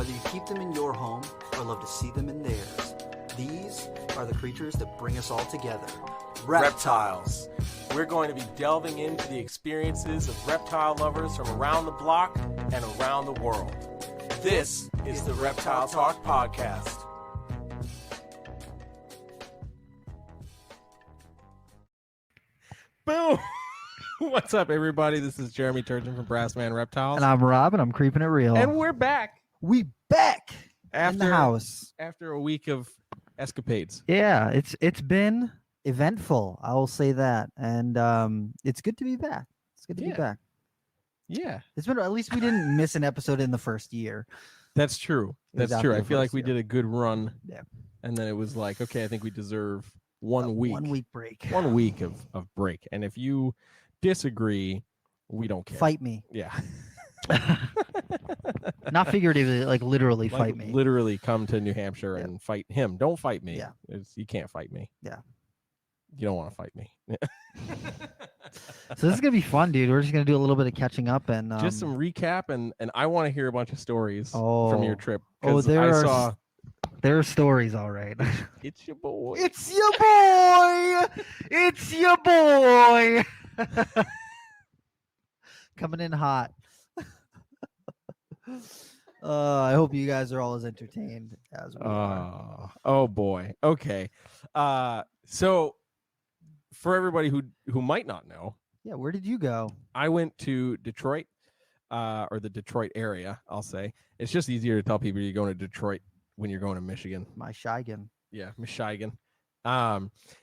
Whether you keep them in your home or love to see them in theirs, these are the creatures that bring us all together. Reptiles. We're going to be delving into the experiences of reptile lovers from around the block and around the world. This is the Reptile Talk Podcast. Boom! What's up, everybody? This is Jeremy Turgeon from Brassman Reptiles. And I'm Rob, and I'm keeping it real. And we're back. We back After, in the house. After a week of escapades. Yeah, it's been eventful. I will say that. And it's good to be back. It's good to be back. Yeah. It's been, at least we didn't miss an episode in the first year. That's true. That's true. I feel like we did a good run. Yeah. And then it was like, okay, I think we deserve 1 week. 1 week break. 1 week of break. And if you disagree, we don't care. Fight me. Yeah. Not figuratively, like literally fight me. Literally come to New Hampshire and fight him. Don't fight me. Yeah. You can't fight me. Yeah. You don't want to fight me. So this is gonna be fun, dude. We're just gonna do a little bit of catching up and just some recap, and I want to hear a bunch of stories from your trip. There are stories, all right. It's your boy. It's your boy. It's your boy. Coming in hot. I hope you guys are all as entertained as we are. Oh boy. Okay. So for everybody who might not know, yeah, where did you go? I went to Detroit, or the Detroit area. I'll say it's just easier to tell people you're going to Detroit when you're going to Michigan. Michigan. Yeah, Michigan.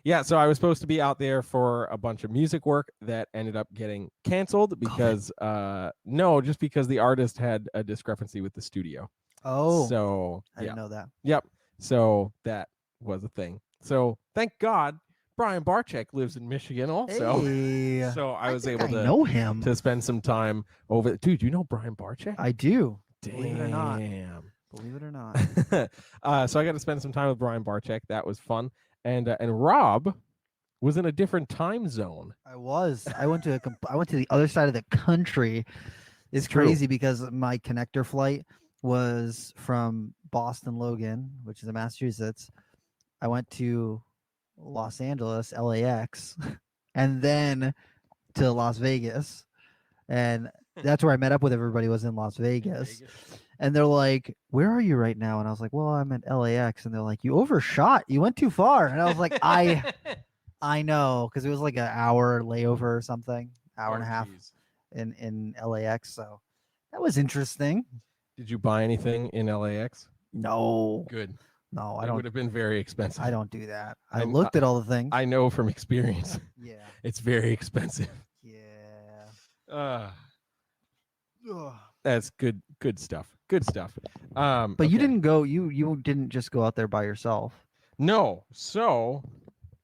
Yeah, so I was supposed to be out there for a bunch of music work that ended up getting canceled because just because the artist had a discrepancy with the studio. Oh, so I didn't know that. Yep. So that was a thing. So thank God Brian Barczyk lives in Michigan also. Hey, so I was able to know him to spend some time over. Dude, you know Brian Barczyk? I do. Damn. Believe it or not. Believe it or not. So I got to spend some time with Brian Barczyk. That was fun. And Rob was in a different time zone. I was. I went to the other side of the country. It's crazy because my connector flight was from Boston Logan, which is in Massachusetts. I went to Los Angeles, LAX, and then to Las Vegas. And that's where I met up with everybody, was in Las Vegas. And they're like, "Where are you right now?" And I was like, "Well, I'm at LAX." And they're like, "You overshot. You went too far." And I was like, I know, because it was like an hour layover or something, hour and a half in LAX. So that was interesting. Did you buy anything in LAX? No. Good. No, I It don't. would have been very expensive. I don't do that. I looked at all the things. I know from experience. Yeah. It's very expensive. Yeah. That's good stuff. Good stuff. But you didn't go. You didn't just go out there by yourself. No. So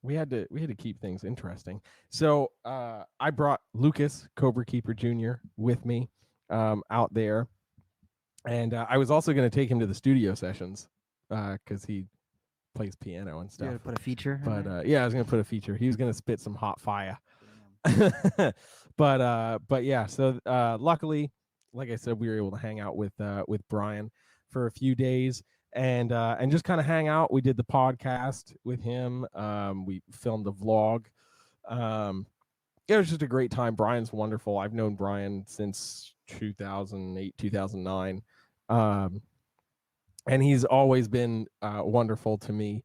we had to keep things interesting. So I brought Lucas Cobra Keeper Jr. with me out there, and I was also going to take him to the studio sessions because he plays piano and stuff. You put a feature. But I was going to put a feature. He was going to spit some hot fire. But yeah. So luckily, like I said, we were able to hang out with Brian for a few days and just kind of hang out. We did the podcast with him. We filmed a vlog. It was just a great time. Brian's wonderful. I've known Brian since 2008, 2009. And he's always been wonderful to me.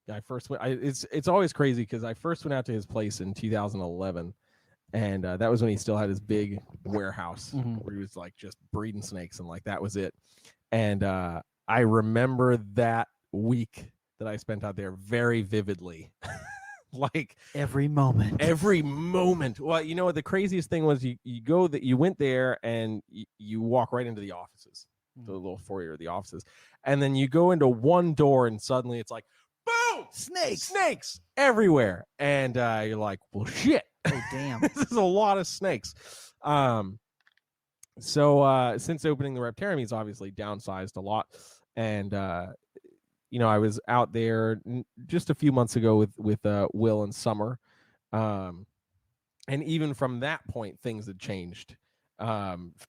It's always crazy because I first went out to his place in 2011. And that was when he still had his big warehouse where he was like just breeding snakes and like that was it. And I remember that week that I spent out there very vividly. Like every moment. Well, you know what the craziest thing was? You went there and you walk right into the offices, the little foyer of the offices, and then you go into one door and suddenly it's like, boom, snakes everywhere, and you're like, well, shit. Oh, damn. This is a lot of snakes. So since opening the Reptarium, he's obviously downsized a lot. And, I was out there just a few months ago with Will and Summer. And even from that point, things had changed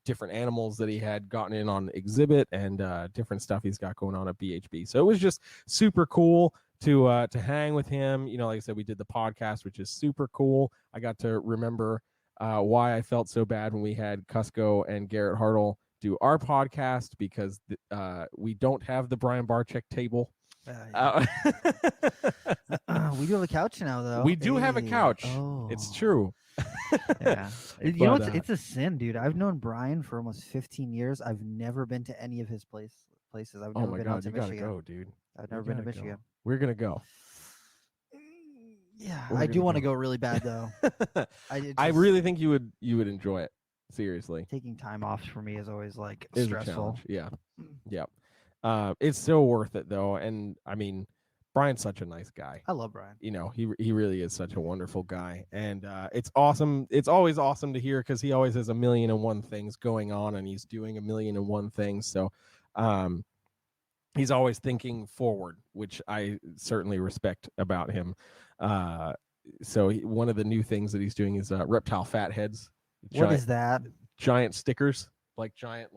different animals that he had gotten in on exhibit, and different stuff he's got going on at BHB. So it was just super cool to hang with him. You know, like I said, we did the podcast, which is super cool. I got to remember why I felt so bad when we had Cusco and Garrett Hartle do our podcast, because we don't have the Brian Barczyk table. Yeah. We do have a couch now, though. We do have a couch. Oh. It's true. Yeah. You know, But, it's a sin, dude. I've known Brian for almost 15 years. I've never been to any of his places. I've Oh never my been God, out to you gotta Michigan. go, dude. I've never been to gotta Michigan. go. We're gonna go. Yeah, We're I do gonna want to go. go really bad though. I really think you would enjoy it. Seriously, taking time off for me is always like it's a stressful. challenge. Yeah, yeah. It's so worth it though, and I mean, Brian's such a nice guy. I love Brian. You know, he really is such a wonderful guy, and it's awesome. It's always awesome to hear, because he always has 1,000,001 things going on, and he's doing 1,000,001 things. So, he's always thinking forward, which I certainly respect about him. So one of the new things that he's doing is reptile fat heads. What is that? Giant stickers, like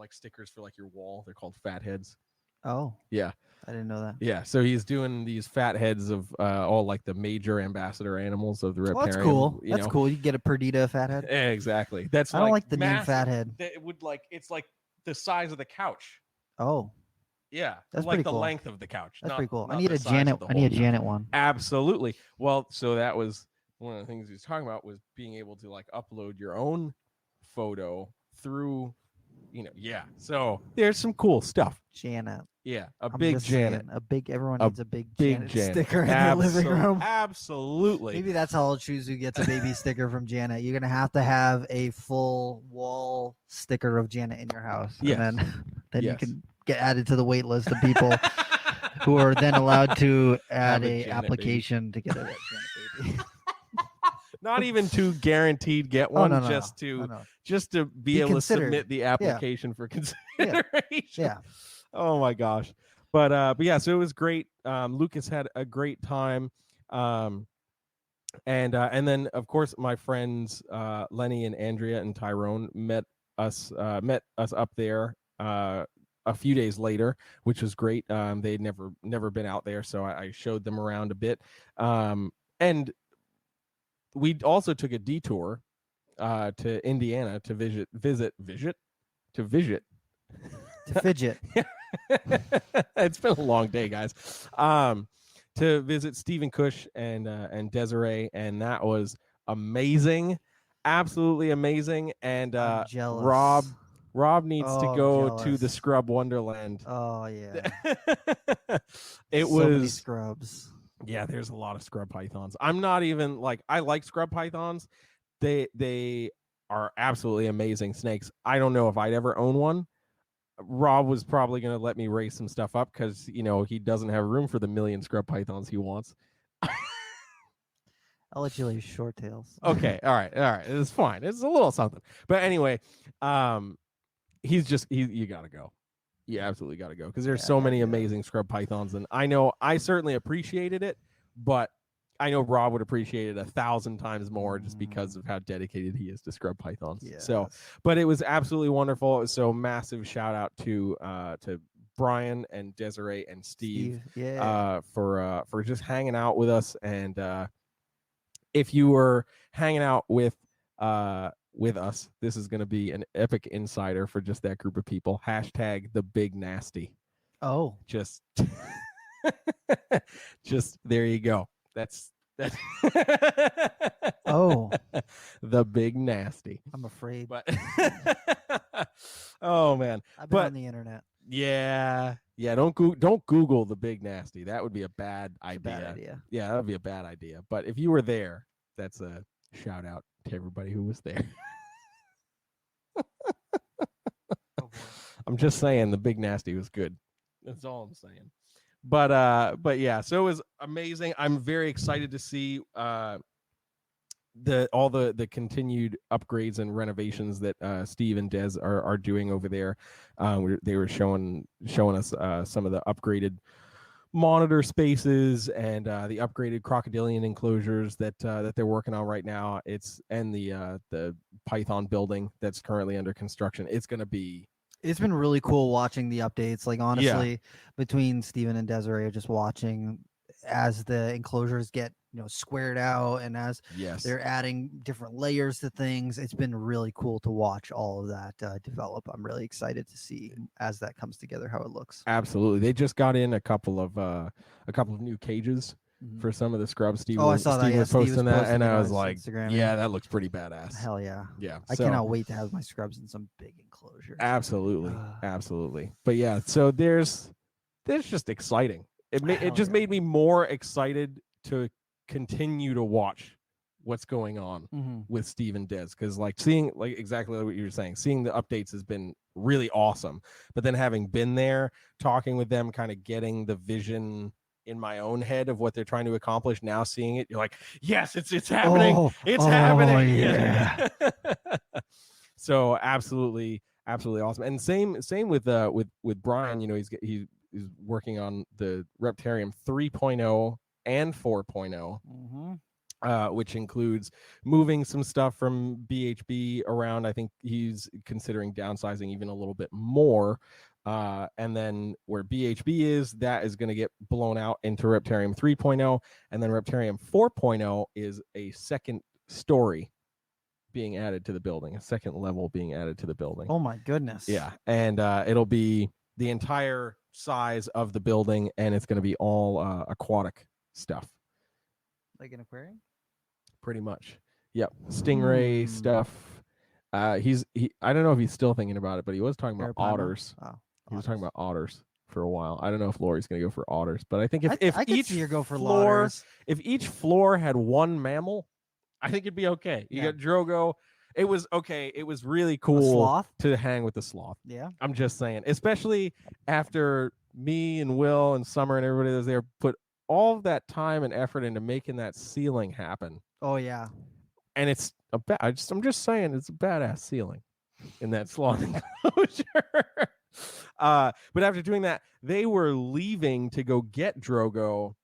stickers for like your wall. They're called fat heads. Oh, yeah. I didn't know that. Yeah, so he's doing these fat heads of all like the major ambassador animals of the riparium. Well, that's cool. You That's know? cool. You get a Perdita fathead. Exactly. That's I don't like the name massive. fathead. It would it's like the size of the couch. Oh, Yeah, that's like pretty the cool. length of the couch. That's not- pretty cool. I not need the a size Janet. of the I need a whole Janet couch. one. Absolutely. Well, so that was one of the things he was talking about, was being able to like upload your own photo through, yeah. So there's some cool stuff. Janet. Yeah, I'm big just Janet. saying, a big. Everyone A needs a big Big Janet sticker in their living room. Absolutely. Maybe that's how I'll choose who gets a baby sticker from Janet. You're gonna have to have a full wall sticker of Janet in your house, Yes. and then you Yes. can get added to the wait list of people who are then allowed to add Have a a Janet application to get a Janet baby. Not even to guaranteed get Oh, one, no, no, just no, to no. just to be Be able considered. to submit the application for consideration. Yeah. Oh my gosh. But yeah, so it was great. Lucas had a great time. And then of course my friends Lenny and Andrea and Tyrone met us up there a few days later, which was great. They'd never been out there, so I showed them around a bit. And we also took a detour to Indiana to visit. To fidget. It's been a long day, guys. To visit Stephen Cush and Desiree, and that was amazing, absolutely amazing. And I'm jealous. Rob needs to go to the jealous. Scrub Wonderland. Oh yeah. It so many was scrubs. Yeah, there's a lot of scrub pythons. I'm not even like, I like scrub pythons. They are absolutely amazing snakes. I don't know if I'd ever own one. Rob was probably going to let me raise some stuff up because, he doesn't have room for the 1,000,000 scrub pythons he wants. I'll let you leave short tails. Okay. All right. It's fine. It's a little something. But anyway, you got to go. You absolutely got to go because there's so many amazing scrub pythons. And I know I certainly appreciated it, but I know Rob would appreciate it 1,000 times more just because of how dedicated he is to scrub pythons. Yes. So, but it was absolutely wonderful. So massive shout out to Brian and Desiree and Steve, for just hanging out with us. And if you were hanging out with us, this is going to be an epic insider for just that group of people. # the big nasty. Oh, Just there you go. That's Oh. the big nasty. I'm afraid. But oh man, I've been but on the internet. yeah. Don't Google the big nasty. That would be a bad It's a idea. bad idea. Yeah, that would be a bad idea. But if you were there, that's a shout out to everybody who was there. Oh boy. I'm just saying the big nasty was good. That's all I'm saying. But yeah, so it was amazing. I'm very excited to see all the continued upgrades and renovations that Steve and Des are doing over there. They were showing us some of the upgraded monitor spaces and the upgraded crocodilian enclosures that they're working on right now. And the Python building that's currently under construction. It's going to be. It's been really cool watching the updates. Like honestly, between Steven and Desiree, just watching as the enclosures get squared out and as they're adding different layers to things. It's been really cool to watch all of that develop. I'm really excited to see as that comes together how it looks. Absolutely, they just got in a couple of new cages for some of the scrubs. Steve I saw that. Steve was posting that, and I was like, Instagram, yeah, that looks pretty badass. Hell yeah. Yeah. I cannot wait to have my scrubs in some big enclosures. Absolutely. But yeah, so there's just exciting. It just made me more excited to continue to watch what's going on with Steve and Des, because like seeing like exactly what you were saying, seeing the updates has been really awesome. But then having been there, talking with them, kind of getting the vision in my own head of what they're trying to accomplish, now seeing it, you're like, yes, it's happening. It's happening. Yeah. So absolutely awesome. And same with Brian. He's working on the Reptarium 3.0 and 4.0, which includes moving some stuff from BHB around. I think he's considering downsizing even a little bit more. And then where BHB is, that is going to get blown out into Reptarium 3.0. And then Reptarium 4.0 is a second story being added to the building, a second level being added to the building. Oh my goodness. Yeah. And it'll be the entire size of the building, and it's going to be all aquatic stuff. Like an aquarium? Pretty much. Yep. Stingray stuff. I don't know if he's still thinking about it, but he was talking about otters. He was talking about otters for a while. I don't know if Lori's going to go for otters, but I think if each floor had one mammal, I think it'd be okay. You got Drogo. It was okay. It was really cool to hang with the sloth. Yeah. I'm just saying, especially after me and Will and Summer and everybody that was there put all of that time and effort into making that ceiling happen. Oh yeah. And it's I'm just saying, it's a badass ceiling in that sloth enclosure. But after doing that, they were leaving to go get Drogo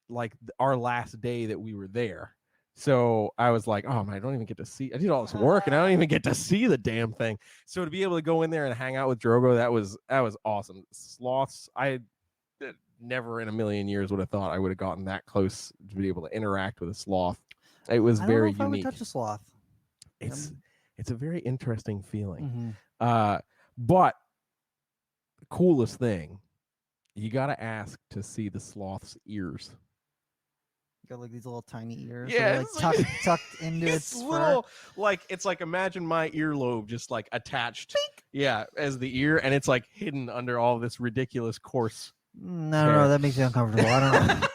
like our last day that we were there. So I was like, oh man, I don't even get to see. I did all this work and I don't even get to see the damn thing. So to be able to go in there and hang out with Drogo, that was awesome. Sloths, I never in a million years would have thought I would have gotten that close to be able to interact with a sloth. It was very unique. I would touch a sloth. It's a very interesting feeling. But the coolest thing, you got to ask to see the sloth's ears. Got like these little tiny ears. Yeah, like tucked into its little fur. It's like imagine my earlobe just like attached. Pink. Yeah, as the ear, and it's like hidden under all this ridiculous coarse. No, that makes me uncomfortable. I don't know.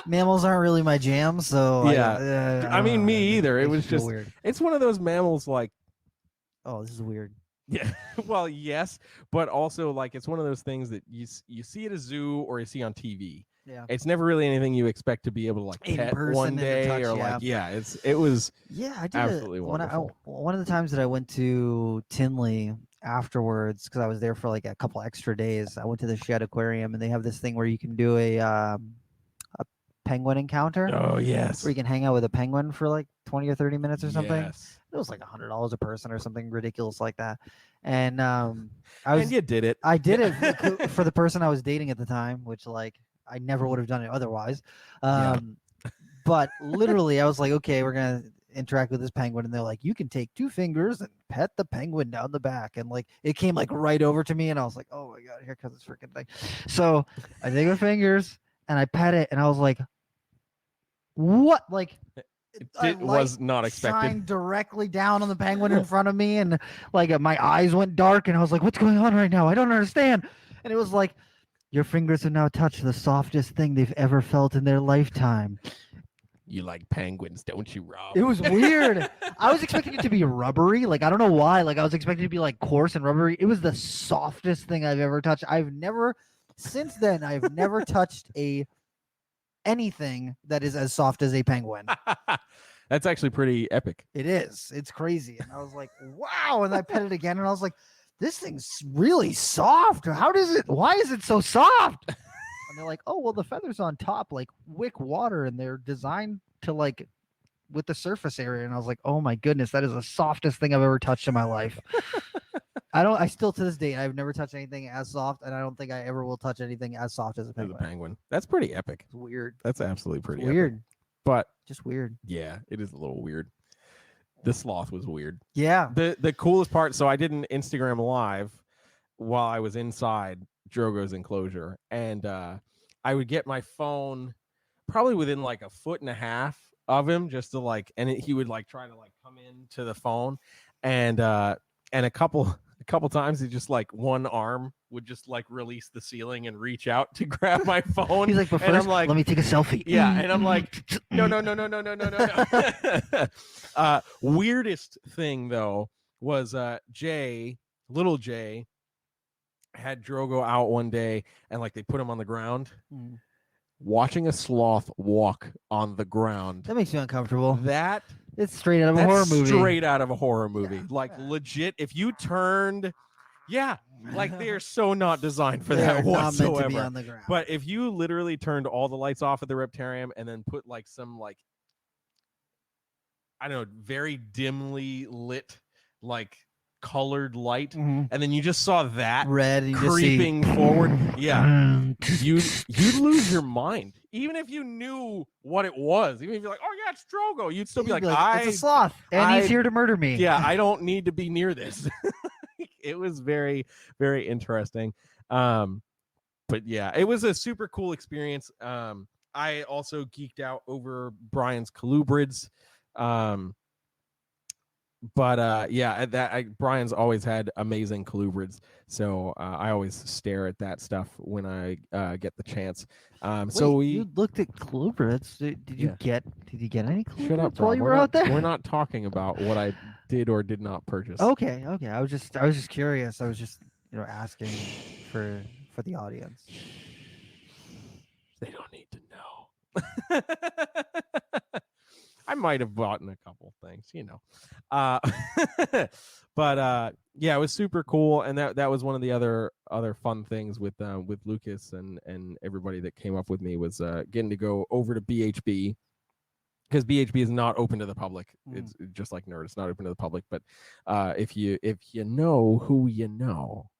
Mammals aren't really my jam, so yeah. I mean, me either. It was just weird. It's one of those mammals like. Oh, this is weird. Yeah, well, yes, but also like it's one of those things that you see at a zoo or you see on TV. Yeah, it's never really anything you expect to be able to like pet one day touch, or like it was. Yeah, I did absolutely wonderful. One of the times that I went to Tinley afterwards, because I was there for like a couple extra days, I went to the Shed Aquarium, and they have this thing where you can do a penguin encounter. Oh yes, where you can hang out with a penguin for like 20 or 30 minutes or something. Yes. It was like $100 a person or something ridiculous like that. And and you did it. I did it for the person I was dating at the time, which like I never would have done it otherwise. But literally I was like, okay, we're going to interact with this penguin. And they're like, you can take 2 fingers and pet the penguin down the back. And like, it came like right over to me. And I was like, oh my God, here comes this freaking thing. So I take my fingers and I pet it. And I was like, what? Like, it was not expected. Shined directly down on the penguin in front of me, and like my eyes went dark, and I was like, "What's going on right now? I don't understand." And it was like, "Your fingers have now touched the softest thing they've ever felt in their lifetime." You like penguins, don't you, Rob? It was weird. I was expecting it to be rubbery. Like I don't know why. Like I was expecting it to be like coarse and rubbery. It was the softest thing I've ever touched. Since then I've never touched anything that is as soft as a penguin. That's actually pretty epic. It is. It's crazy. And I was like, wow. And I pet it again and I was like, this thing's really soft. Why is it so soft? And they're like, oh well, the feathers on top like wick water, and they're designed to like with the surface area. And I was like, oh my goodness, that is the softest thing I've ever touched in my life. I still to this day, I've never touched anything as soft, and I don't think I ever will touch anything as soft as a As penguin. a penguin. That's pretty epic. It's weird. That's absolutely pretty Weird. epic. But Just weird. yeah, it is a little weird. The sloth was weird. Yeah. The coolest part, so I did an Instagram live while I was inside Drogo's enclosure, and I would get my phone probably within like a foot and a half of him, just to like, and he would like try to like come into the phone, and a couple times he just like one arm would just like release the ceiling and reach out to grab my phone. He's like, but and first, I'm like, let me take a selfie. yeah, and I'm like, no. Weirdest thing though was little Jay had Drogo out one day, and like they put him on the ground. Watching a sloth walk on the ground, That makes me uncomfortable. It's straight out of a horror movie. Straight out of a horror movie. Yeah, like yeah. legit, if you turned, yeah, like they are so not designed for They're that not meant to be whatsoever. on the ground. But if you literally turned all the lights off at the Reptarium and then put like some like, I don't know, very dimly lit like colored light, and then you just saw that red and you creeping just see... forward, yeah, you'd lose your mind. Even if you knew what it was, even if you're like, oh yeah, it's Drogo, you'd still be like, it's a sloth, and he's here to murder me. Yeah, I don't need to be near this. It was very, very interesting. But yeah, it was a super cool experience. I also geeked out over Brian's colubrids. But Brian's always had amazing colubrids, so I always stare at that stuff when I get the chance. So you looked at colubrids. Did you get any colubrids shut up, while Rob. you were out there? We're not talking about what I did or did not purchase. Okay. I was just curious. I was just asking for the audience. They don't need to know. I might have bought in a couple things, but yeah, it was super cool, and that was one of the other fun things with Lucas and everybody that came up with me was getting to go over to BHB, because BHB is not open to the public. It's just like Nerd; it's not open to the public. But if you know who you know,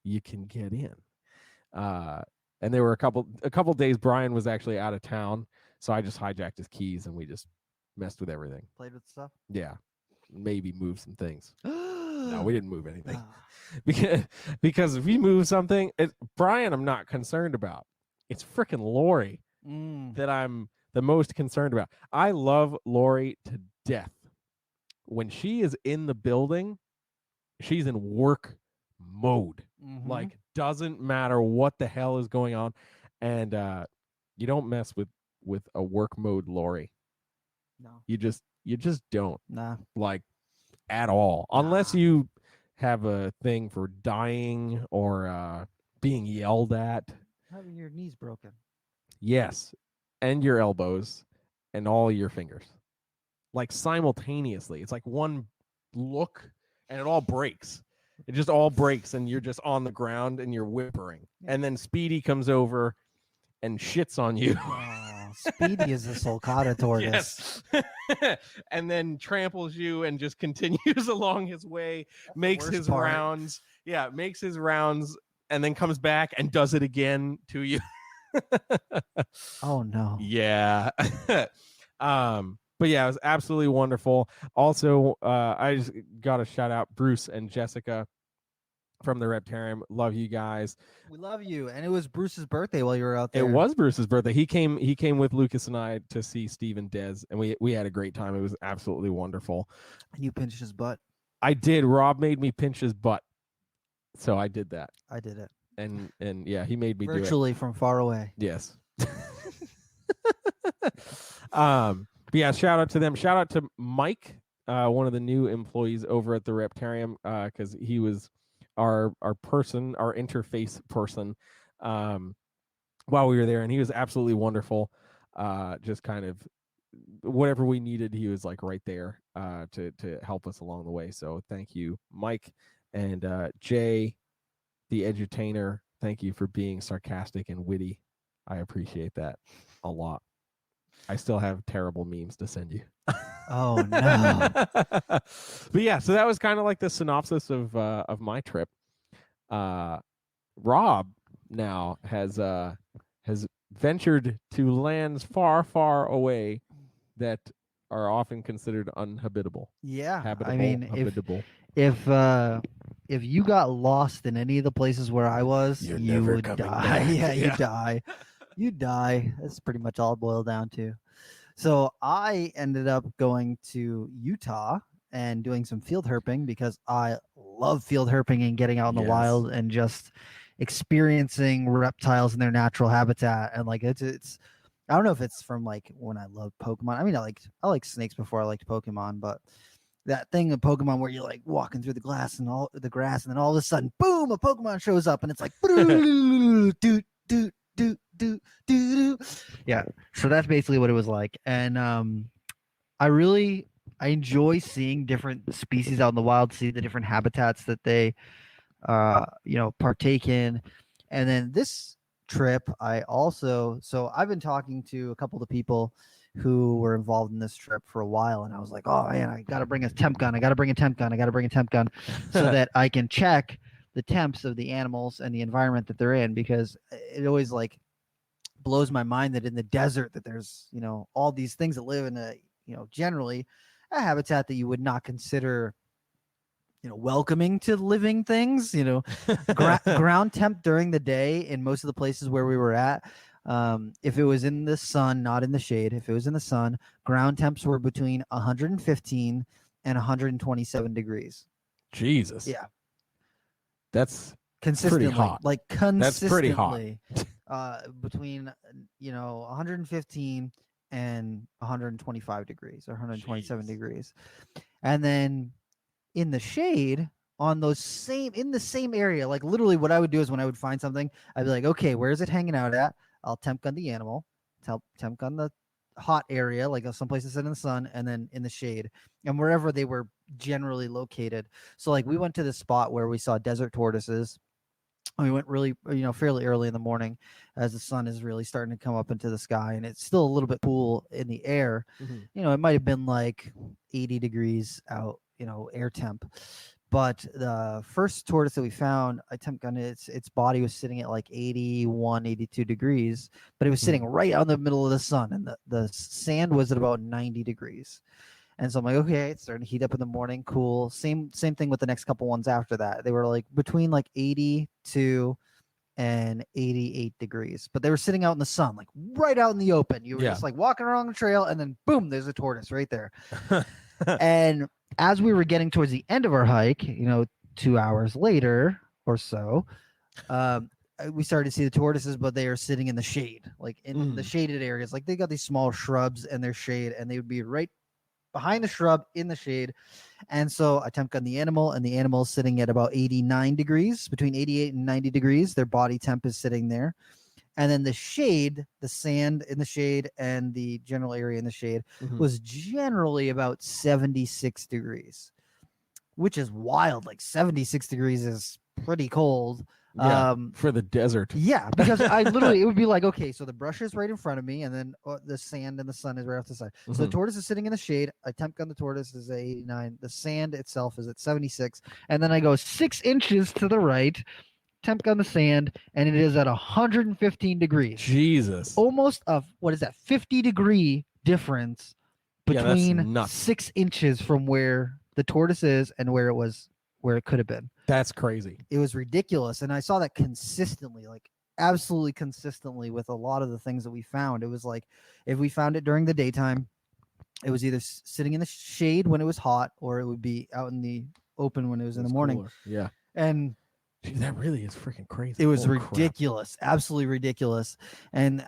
you can get in. And there were a couple days Brian was actually out of town, so I just hijacked his keys and we just messed with everything. Played with stuff? Yeah. Maybe move some things. No, we didn't move anything. Because if we move something, Brian I'm not concerned about. It's freaking Lori that I'm the most concerned about. I love Lori to death. When she is in the building, she's in work mode. Like, doesn't matter what the hell is going on. And you don't mess with a work mode Lori. No. You just don't. Nah. Like, at all. Unless you have a thing for dying or being yelled at. Having your knees broken. Yes. And your elbows and all your fingers. Like, simultaneously. It's like one look and it all breaks. It just all breaks and you're just on the ground and you're whimpering. Yeah. And then Speedy comes over and shits on you. Speedy is the Sulcata tortoise. Yes. And then tramples you and just continues along his way, makes his rounds. Yeah, makes his rounds and then comes back and does it again to you. Oh no. Yeah. But yeah, it was absolutely wonderful. Also, I just got to shout out Bruce and Jessica from the Reptarium. Love you guys. We love you. And it was Bruce's birthday while you were out there. It was Bruce's birthday. He came with Lucas and I to see Steve and Dez, and we had a great time. It was absolutely wonderful. And you pinched his butt. I did. Rob made me pinch his butt. So I did that. I did it. And yeah, he made me virtually do it. From far away. Yes. But yeah, shout out to them. Shout out to Mike, one of the new employees over at the Reptarium, because he was our interface person while we were there, and he was absolutely wonderful. Just kind of whatever we needed, he was like right there to help us along the way. So thank you, Mike. And Jay, the edutainer, thank you for being sarcastic and witty I appreciate that a lot. I still have terrible memes to send you. Oh no. But yeah, so that was kind of like the synopsis of my trip. Rob now has ventured to lands far, far away that are often considered uninhabitable. Yeah, Habitable, I mean, habitable. if you got lost in any of the places where I was, You're you never would coming die. back. Yeah, you Yeah. die. You die. That's pretty much all it boiled down to. So I ended up going to Utah and doing some field herping because I love field herping and getting out in the Yes. wild and just experiencing reptiles in their natural habitat. And like it's I don't know if it's from like when I loved Pokemon. I mean, I like snakes before I liked Pokemon, but that thing of Pokemon where you're like walking through the glass and all the grass, and then all of a sudden, boom, a Pokemon shows up, and it's like do do do do do do. Yeah, so that's basically what it was like, and I enjoy seeing different species out in the wild, see the different habitats that they partake in, and then this trip I've been talking to a couple of the people who were involved in this trip for a while, and I was like, oh man, I gotta bring a temp gun so that I can check the temps of the animals and the environment that they're in, because it always like blows my mind that in the desert that there's all these things that live in a generally a habitat that you would not consider welcoming to living things. Ground temp during the day in most of the places where we were at, if it was in the sun, not in the shade, if it was in the sun, ground temps were between 115 and 127 degrees. Jesus. Yeah. That's Consistently, pretty hot. like consistently. That's pretty hot. Between 115 and 125 degrees or 127 Jeez. degrees. And then in the shade in the same area, like literally what I would do is when I would find something, I'd be like, okay, where is it hanging out at? I'll temp gun the animal, temp gun the hot area, like some places sit in the sun, and then in the shade, and wherever they were generally located. So like we went to this spot where we saw desert tortoises. We went really, fairly early in the morning as the sun is really starting to come up into the sky, and it's still a little bit cool in the air. Mm-hmm. It might have been like 80 degrees out, air temp. But the first tortoise that we found, I temp gunned its body was sitting at like 81, 82 degrees, but it was sitting right out in the middle of the sun, and the sand was at about 90 degrees. And so I'm like, okay, it's starting to heat up in the morning. Cool. Same thing with the next couple ones after that. They were like between like 82 and 88 degrees, but they were sitting out in the sun, like right out in the open. You were just like walking along the trail, and then boom, there's a tortoise right there. And as we were getting towards the end of our hike, 2 hours later or so, we started to see the tortoises, but they are sitting in the shade, like in the shaded areas. Like they got these small shrubs and their shade, and they would be right behind the shrub in the shade. And so I temp gun the animal, and the animal is sitting at about 89 degrees, between 88 and 90 degrees. Their body temp is sitting there. And then the shade, the sand in the shade and the general area in the shade was generally about 76 degrees, which is wild. Like 76 degrees is pretty cold. Yeah, for the desert. Yeah, because it would be like, okay, so the brush is right in front of me, and then the sand and the sun is right off the side. So the tortoise is sitting in the shade. I temp gun the tortoise is at 89. The sand itself is at 76. And then I go 6 inches to the right, temp gun the sand, and it is at 115 degrees. Jesus. Almost 50-degree difference between 6 inches from where the tortoise is and where it could have been. That's crazy. It was ridiculous. And I saw that consistently, like absolutely consistently with a lot of the things that we found. It was like, if we found it during the daytime, it was either sitting in the shade when it was hot, or it would be out in the open when it was in the morning. Cooler. Yeah. And dude, that really is freaking crazy. It was ridiculous. Absolutely ridiculous. And,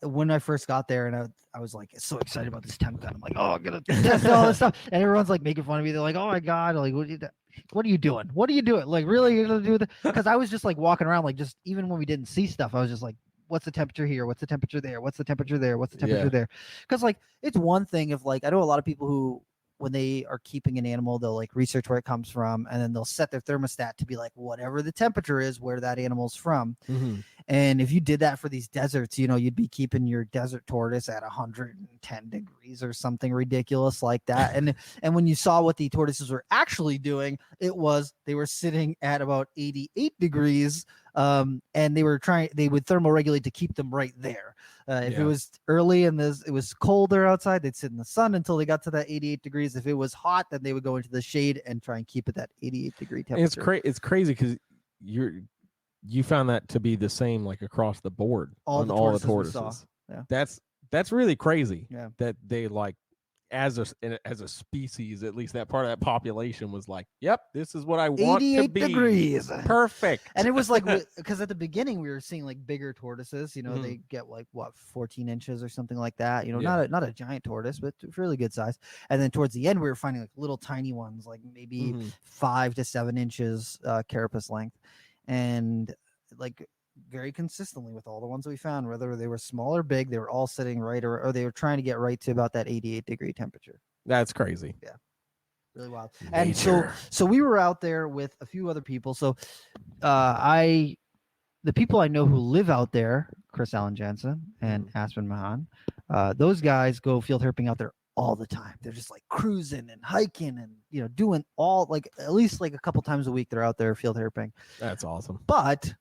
when I first got there, and I was like so excited about this temp gun. I'm like, oh, I'm going to test all this stuff. And everyone's like making fun of me. They're like, oh my God. Like, what are you doing? What are you doing? Like, really? You're going to do that? Because I was just like walking around, like just even when we didn't see stuff, I was just like, what's the temperature here? What's the temperature there? What's the temperature there? What's the temperature there? Because like, it's one thing if like, I know a lot of people who when they are keeping an animal, they'll like research where it comes from, and then they'll set their thermostat to be like whatever the temperature is where that animal's from. Mm-hmm. And if you did that for these deserts, you know, you'd be keeping your desert tortoise at 110 degrees or something ridiculous like that. And when you saw what the tortoises were actually doing, it was they were sitting at about 88 degrees. And they would thermoregulate to keep them right there. If it was early and it was colder outside, they'd sit in the sun until they got to that 88 degrees. If it was hot, then they would go into the shade and try and keep it that 88 degree temperature. It's crazy because you found that to be the same like across the board on all the tortoises. Yeah. That's really crazy. Yeah. That they like as a species, at least that part of that population was like, yep, this is what I want to be. 88 degrees. Perfect. And it was like, because at the beginning we were seeing like bigger tortoises, you know, they get like 14 inches or something like that, you know, not a giant tortoise, but really good size. And then towards the end, we were finding like little tiny ones, like maybe 5 to 7 inches carapace length. And like very consistently with all the ones we found, whether they were small or big, they were all sitting right or they were trying to get right to about that 88 degree temperature. That's crazy. Yeah. Really wild. Nature. And so we were out there with a few other people. So the people I know who live out there, Chris Allen Jensen and Aspen Mahan, those guys go field herping out there all the time. They're just like cruising and hiking and, you know, doing all like at least like a couple times a week they're out there field herping. That's awesome. But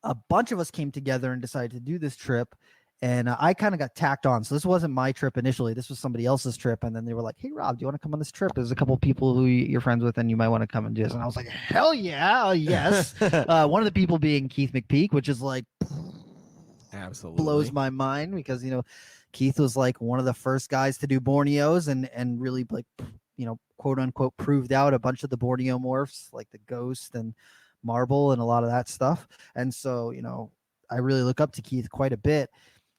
a bunch of us came together and decided to do this trip, and I kind of got tacked on. So this wasn't my trip initially. This was somebody else's trip. And then they were like, hey, Rob, do you want to come on this trip? There's a couple of people who you're friends with and you might want to come and do this. And I was like, hell yeah. Yes. One of the people being Keith McPeak, which is like, absolutely blows my mind because, you know, Keith was like one of the first guys to do Borneos and really like, you know, quote unquote, proved out a bunch of the Borneo morphs like the ghost and marble and a lot of that stuff. And so, you know, I really look up to Keith quite a bit.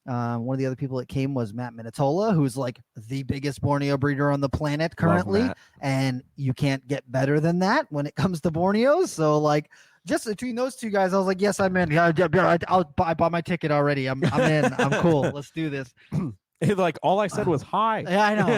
One of the other people that came was Matt Minatola, who's like the biggest Borneo breeder on the planet currently. And you can't get better than that when it comes to Borneos. So like just between those two guys, I was like, yes, I'm in. I bought my ticket already. I'm in. I'm cool. Let's do this. Like all I said was hi. Yeah, I know.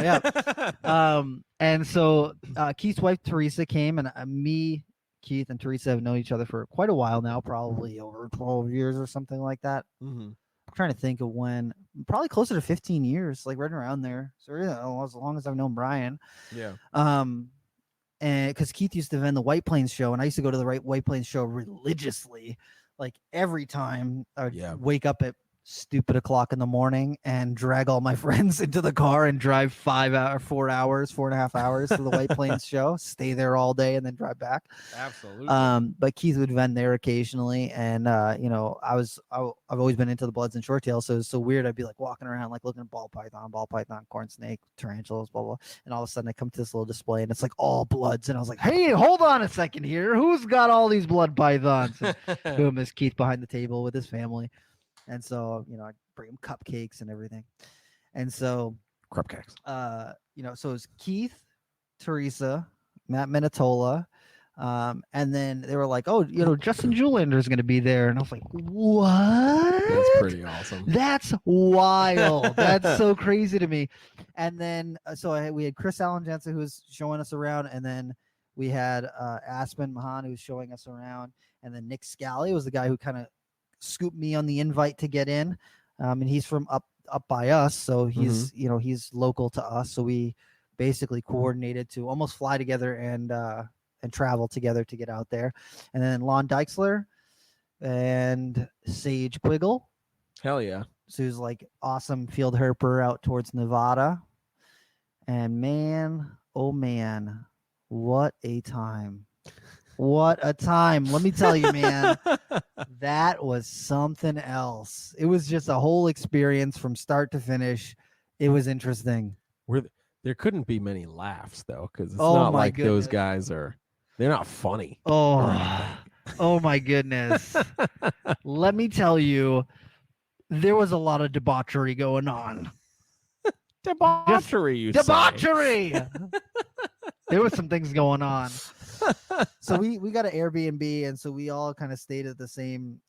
Yeah. And so Keith's wife, Teresa, came and me, Keith and Teresa have known each other for quite a while now, probably over 12 years or something like that. I'm trying to think of when, probably closer to 15 years, like right around there. So as long as I've known Brian. Yeah. And because Keith used to vend the White Plains show, and I used to go to the White Plains show religiously, like every time I'd wake up at stupid o'clock in the morning and drag all my friends into the car and drive 4 hours, 4.5 hours to the White Plains show, stay there all day and then drive back. Absolutely. But Keith would vend there occasionally. And, you know, I've always been into the bloods and short tails. So it's so weird. I'd be like walking around, like looking at ball python, corn snake, tarantulas, blah, blah. And all of a sudden I come to this little display and it's like all bloods. And I was like, hey, hold on a second here. Who's got all these blood pythons? And boom, is Keith behind the table with his family. And so, you know, I bring him cupcakes and everything. And so, cupcakes. You know, so it's Keith, Teresa, Matt Minatola. And then they were like, oh, you know, Justin Julander is going to be there. And I was like, what? That's pretty awesome. That's wild. That's so crazy to me. And then, we had Chris Allen Jensen, who was showing us around. And then we had Aspen Mahan, who was showing us around. And then Nick Scally was the guy who kind of scooped me on the invite to get in, and he's from up by us, so he's you know, he's local to us, so we basically coordinated to almost fly together and travel together to get out there. And then Lon Dykesler and Sage Quiggle, hell yeah, so who's like awesome field herper out towards Nevada. And man, oh man, what a time. What a time. Let me tell you, man, that was something else. It was just a whole experience from start to finish. It was interesting. There couldn't be many laughs, though, because it's not like those guys they're not funny. Oh my goodness. Let me tell you, there was a lot of debauchery going on. Debauchery. There was some things going on. So we got an Airbnb, and so we all kind of stayed at the same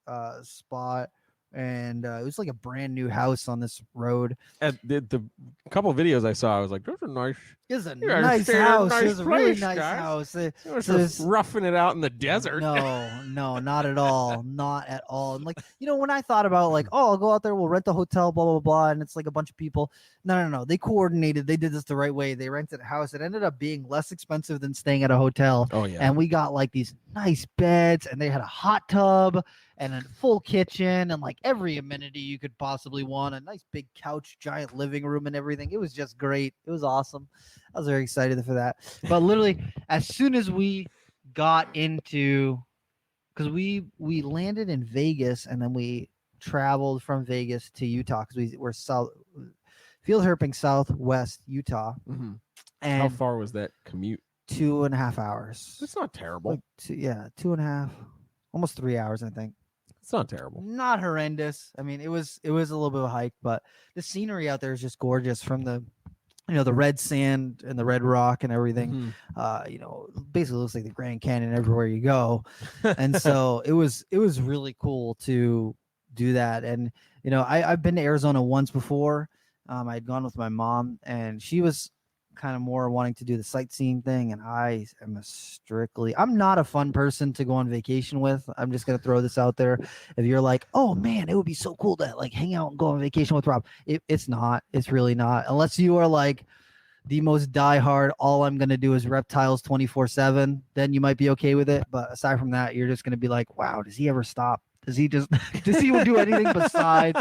spot, and it was like a brand new house on this road. And the couple of videos I saw, I was like, those are nice. It was a You're nice staying in a house. nice it was a really place, nice guys. house. You So was roughing it out in the desert. no, not at all. Not at all. And like, when I thought about like, oh, I'll go out there, we'll rent a hotel, blah, blah, blah. And it's like a bunch of people. No. They coordinated. They did this the right way. They rented a house. It ended up being less expensive than staying at a hotel. Oh yeah. And we got like these nice beds, and they had a hot tub and a full kitchen and like every amenity you could possibly want. A nice big couch, giant living room and everything. It was just great. It was awesome. I was very excited for that. But literally, as soon as we got into, because we landed in Vegas and then we traveled from Vegas to Utah because we're south field herping southwest Utah. Mm-hmm. And how far was that commute? 2.5 hours. That's not terrible. Like 2.5, almost 3 hours, I think. It's not terrible. Not horrendous. I mean, it was a little bit of a hike, but the scenery out there is just gorgeous from the the red sand and the red rock and everything. Mm-hmm. Basically looks like the Grand Canyon everywhere you go. And so it was really cool to do that. And, I've been to Arizona once before. I'd gone with my mom, and she was kind of more wanting to do the sightseeing thing. And I am I'm not a fun person to go on vacation with. I'm just going to throw this out there. If you're like, oh man, it would be so cool to like hang out and go on vacation with Rob. It's not, it's really not, unless you are like the most diehard, all I'm going to do is reptiles 24/7, then you might be okay with it. But aside from that, you're just going to be like, wow, does he ever stop? Does he do anything besides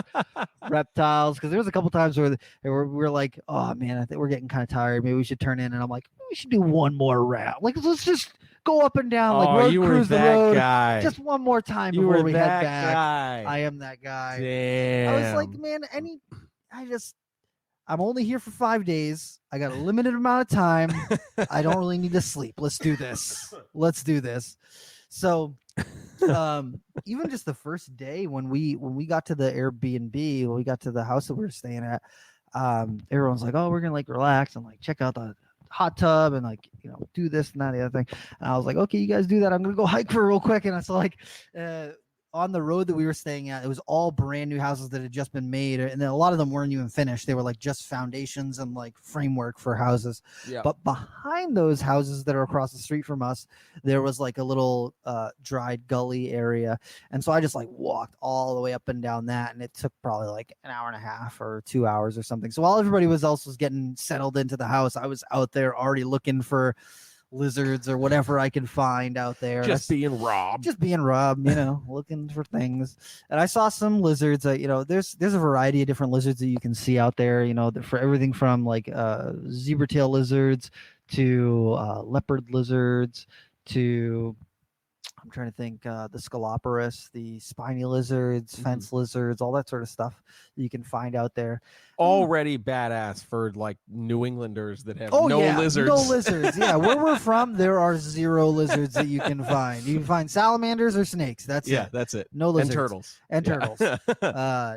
reptiles? Because there was a couple times where we're like, oh man, I think we're getting kind of tired. Maybe we should turn in. And I'm like, we should do one more round. Like, let's just go up and down, like road cruise the road, just one more time before we head back. I am that guy. Damn. I was like, man, I'm only here for 5 days. I got a limited amount of time. I don't really need to sleep. Let's do this. So even just the first day when we got to the Airbnb, when we got to the house that we were staying at, everyone's like, oh, we're gonna like relax and like check out the hot tub and like do this and that, the other thing. And I was like, okay, you guys do that, I'm gonna go hike for real quick. And I saw like on the road that we were staying at, it was all brand new houses that had just been made, and then a lot of them weren't even finished. They were like just foundations and like framework for houses. Yeah. But behind those houses that are across the street from us, there was like a little dried gully area, and so I just like walked all the way up and down that, and it took probably like an hour and a half or 2 hours or something. So while everybody else was getting settled into the house, I was out there already looking for lizards or whatever I could find out there. Being Rob, looking for things. And I saw some lizards. There's a variety of different lizards that you can see out there. For everything from like zebra tail lizards to leopard lizards to, I'm trying to think, the Scaloporus, the spiny lizards, fence lizards, all that sort of stuff that you can find out there. Already badass for like New Englanders that have lizards. No lizards. Yeah, where we're from, there are 0 lizards that you can find. You can find salamanders or snakes. That's it. No lizards. And turtles.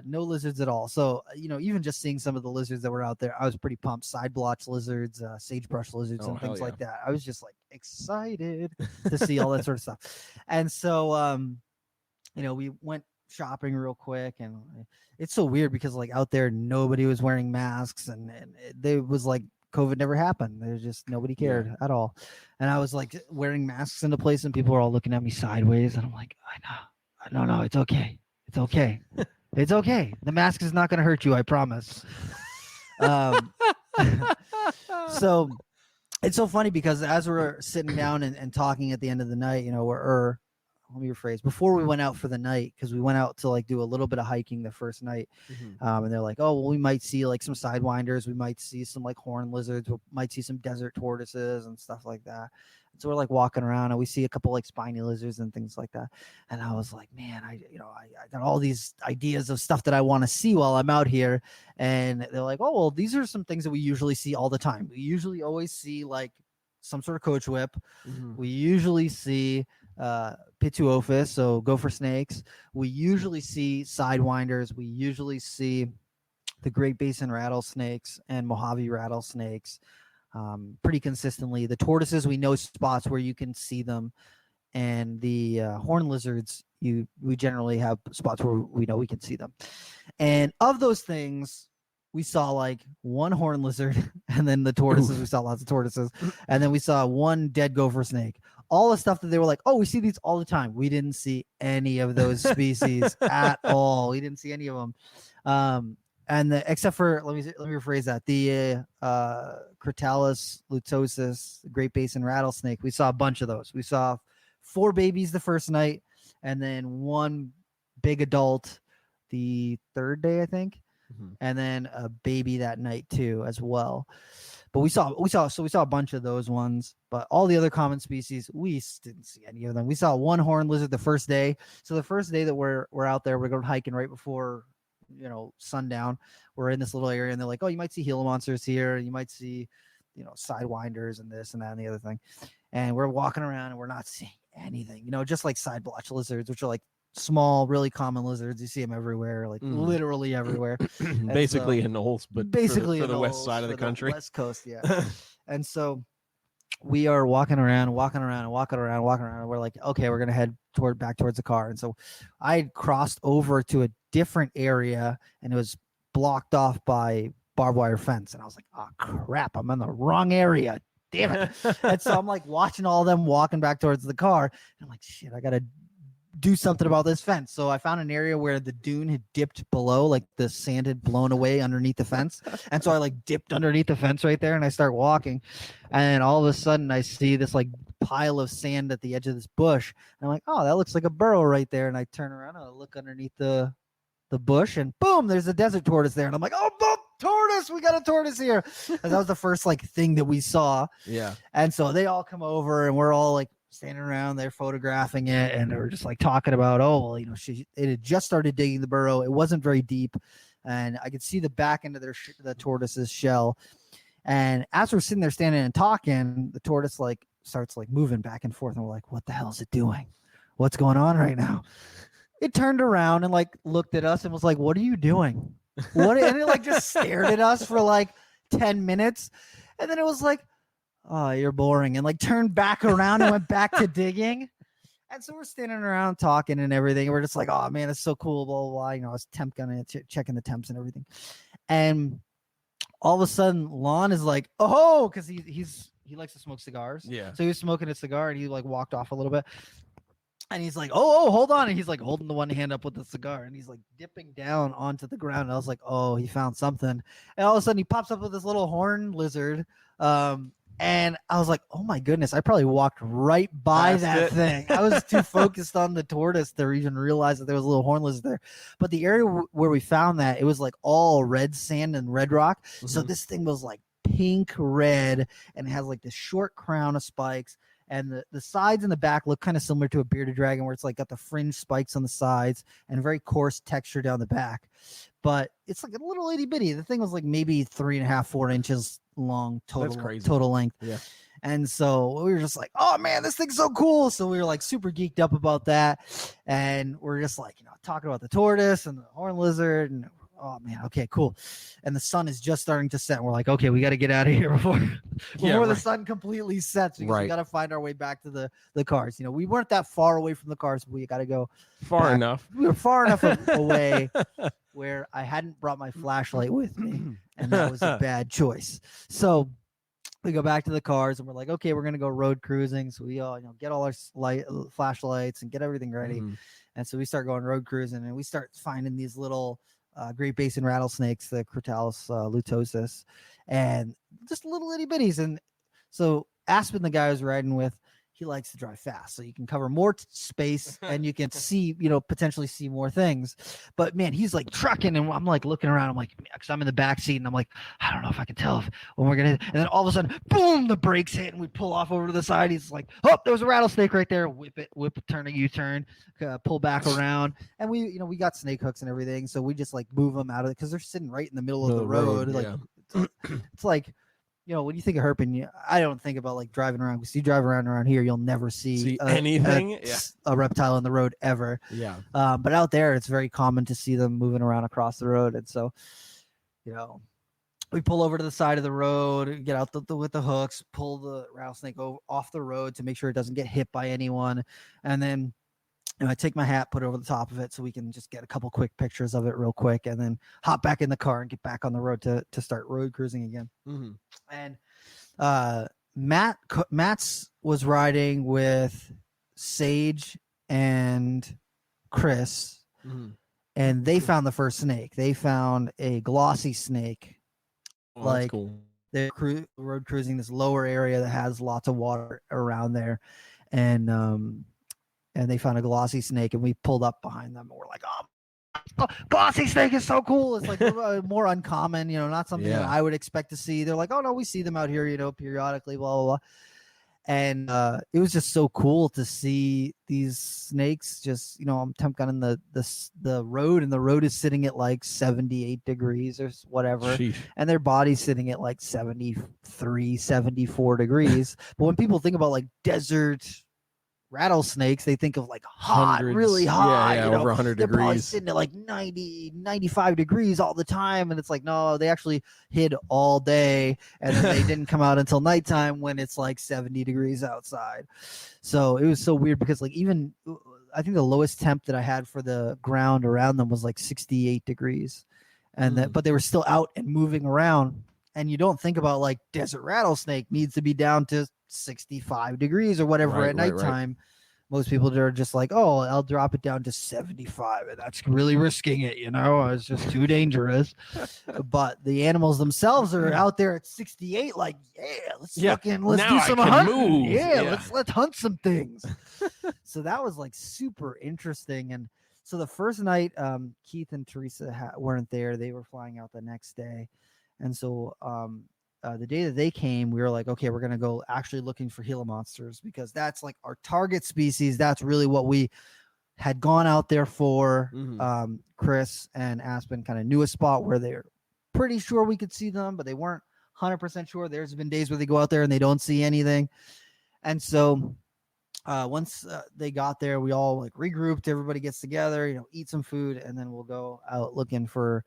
No lizards at all. So, even just seeing some of the lizards that were out there, I was pretty pumped. Side blotch lizards, sagebrush lizards, and things like that. I was just like excited to see all that sort of stuff. And so, we went shopping real quick, and it's so weird because like out there nobody was wearing masks, and there was like COVID never happened. There's just nobody cared at all. And I was like wearing masks in a place, and people were all looking at me sideways, and I'm like, I know, it's okay, it's okay. The mask is not going to hurt you, I promise. So it's so funny because as we're sitting down and talking at the end of the night, let me rephrase, before we went out for the night, because we went out to like do a little bit of hiking the first night, and they're like, oh, well, we might see like some sidewinders, we might see some like horned lizards, we might see some desert tortoises and stuff like that. And so we're like walking around, and we see a couple like spiny lizards and things like that. And I was like, man, I got all these ideas of stuff that I want to see while I'm out here. And they're like, oh, well, these are some things that we usually see all the time. We usually always see like some sort of coach whip. We usually see Pituophis, so gopher snakes. We usually see sidewinders. We usually see the Great Basin rattlesnakes and Mojave rattlesnakes pretty consistently. The tortoises, we know spots where you can see them, and the horned lizards, we generally have spots where we know we can see them. And of those things, we saw like one horn lizard, and then the tortoises. We saw lots of tortoises, and then we saw one dead gopher snake. All the stuff that they were like, oh, we see these all the time. We didn't see any of those species at all. We didn't see any of them. And except for let me rephrase that, the Crotalus lutosus, Great Basin rattlesnake, we saw a bunch of those. We saw 4 babies the first night, and then 1 big adult the third day, I think, and then a baby that night too as well. But we saw a bunch of those ones, but all the other common species, we didn't see any of them. We saw 1 horned lizard the first day. So the first day that we're out there, we're going hiking right before, sundown. We're in this little area, and they're like, oh, you might see Gila monsters here. You might see, sidewinders and this and that and the other thing. And we're walking around and we're not seeing anything, just like side blotch lizards, which are like small, really common lizards. You see them everywhere, like literally everywhere. Basically in Knowles, but basically for the west side of the country. West Coast, yeah. And so we are walking around. And we're like, okay, we're gonna head back towards the car. And so I had crossed over to a different area, and it was blocked off by barbed wire fence. And I was like, oh crap, I'm in the wrong area. Damn it. And so I'm like watching all of them walking back towards the car. And I'm like, shit, I gotta do something about this fence. So I found an area where the dune had dipped below, like the sand had blown away underneath the fence. And so I like dipped underneath the fence right there, and I start walking, and all of a sudden I see this like pile of sand at the edge of this bush. And I'm like, oh, that looks like a burrow right there. And I turn around and I look underneath the bush, and boom, there's a desert tortoise there. And I'm like, oh, tortoise, we got a tortoise here. And that was the first like thing that we saw. Yeah. And so they all come over, and we're all like standing around there photographing it, and they were just like talking about, oh, well, it had just started digging the burrow. It wasn't very deep, and I could see the back end of the tortoise's shell. And as we're sitting there standing and talking, the tortoise like starts like moving back and forth, and we're like, what the hell is it doing? What's going on right now? It turned around and like looked at us and was like, what are you doing? What? And it like just stared at us for like 10 minutes, and then it was like, oh, you're boring, and like turned back around and went back to digging. And so we're standing around talking and everything. And we're just like, oh man, it's so cool, blah, blah, blah. I was temp gunning, checking the temps and everything. And all of a sudden Lon is like, oh, because he likes to smoke cigars. Yeah. So he was smoking a cigar, and he like walked off a little bit. And he's like, oh, hold on. And he's like holding the one hand up with the cigar, and he's like dipping down onto the ground. And I was like, oh, he found something. And all of a sudden he pops up with this little horn lizard. And I was like, oh my goodness, I probably walked right by that thing. I was too focused on the tortoise to even realize that there was a little horn lizard there. But the area where we found that, it was like all red sand and red rock. Mm-hmm. So this thing was like pink red, and it has like this short crown of spikes. And the sides and the back look kind of similar to a bearded dragon, where it's like got the fringe spikes on the sides and very coarse texture down the back. But it's like a little itty bitty. The thing was like maybe 3.5, 4 inches long total length. Yeah. And so we were just like, oh man, this thing's so cool. So we were like super geeked up about that. And we're just like, talking about the tortoise and the horned lizard, and oh man, okay, cool. And the sun is just starting to set. We're like, okay, we got to get out of here before the sun completely sets, because we got to find our way back to the cars. We weren't that far away from the cars, but we got to go far enough. We were far enough away where I hadn't brought my flashlight with me, and that was a bad choice. So we go back to the cars, and we're like, okay, we're gonna go road cruising. So we all, get all our flashlights and get everything ready. Mm-hmm. And so we start going road cruising, and we start finding these little Great Basin rattlesnakes, the Crotalus lutosus, and just little itty bitties. And so Aspen, the guy I was riding with, he likes to drive fast, so you can cover more space and you can see, potentially see more things. But man, he's like trucking, and I'm like looking around. I'm like, because I'm in the back seat, and I'm like, I don't know if I can tell when we're gonna. And then all of a sudden, boom, the brakes hit, and we pull off over to the side. He's like, oh, there was a rattlesnake right there. Whip it, turn a U-turn, pull back around, and we got snake hooks and everything, so we just like move them out of it because they're sitting right in the middle of the road. Like it's like. When you think of herping, I don't think about like driving around. Because you drive around here, you'll never see anything, a reptile on the road ever. Yeah. But out there, it's very common to see them moving around across the road. And so, we pull over to the side of the road, get out with the hooks, pull the rattlesnake off the road to make sure it doesn't get hit by anyone. And then And I take my hat, put it over the top of it so we can just get a couple quick pictures of it real quick, and then hop back in the car and get back on the road to start road cruising again. Mm-hmm. And Matt's was riding with Sage and Chris, and they found the first snake. They found a glossy snake. Oh, that's cool. They're road cruising this lower area that has lots of water around there, and they found a glossy snake, and we pulled up behind them, and we're like, oh, glossy snake is so cool. It's like more uncommon, not something that I would expect to see. They're like, oh no, we see them out here, periodically, blah, blah, blah. And it was just so cool to see these snakes just, I'm temp gunning the road, and the road is sitting at like 78 degrees or whatever. Sheesh. And their body's sitting at like 73, 74 degrees. But when people think about like desert rattlesnakes, they think of like hot, really hot, over 100 they're probably degrees, sitting at like 90, 95 degrees all the time, and it's like, no, they actually hid all day, and then they didn't come out until nighttime when it's like 70 degrees outside. So it was so weird because like even I think the lowest temp that I had for the ground around them was like 68 degrees, and but they were still out and moving around. And you don't think about like desert rattlesnake needs to be down to 65 degrees or whatever at nighttime. Right. Most people are just like, oh, I'll drop it down to 75, and that's really risking it, it's just too dangerous. But the animals themselves are out there at 68, like, let's do some hunting. Let's hunt some things. So that was like super interesting. And so the first night, Keith and Teresa weren't there. They were flying out the next day. And so the day that they came, we were like, okay, we're going to go actually looking for Gila monsters, because that's like our target species. That's really what we had gone out there for. Chris and Aspen kind of knew a spot where they're pretty sure we could see them, but they weren't 100% sure. There's been days where they go out there and they don't see anything. And so once they got there, we all like regrouped, everybody gets together, eat some food, and then we'll go out looking for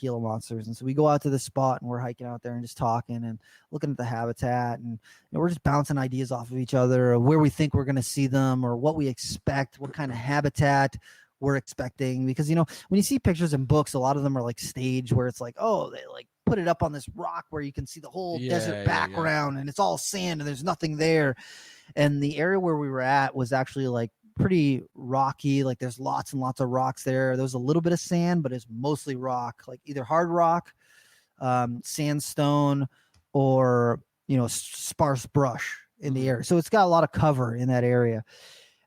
Gila monsters. And so we go out to the spot, and we're hiking out there and just talking and looking at the habitat, and we're just bouncing ideas off of each other of where we think we're going to see them, or what we expect, what kind of habitat we're expecting. Because when you see pictures in books, a lot of them are like staged, where it's like, oh, they like put it up on this rock where you can see the whole desert background, and it's all sand and there's nothing there. And the area where we were at was actually like pretty rocky. Like there's lots and lots of rocks there. There was a little bit of sand, but it's mostly rock, like either hard rock, sandstone, or sparse brush in the area. So it's got a lot of cover in that area.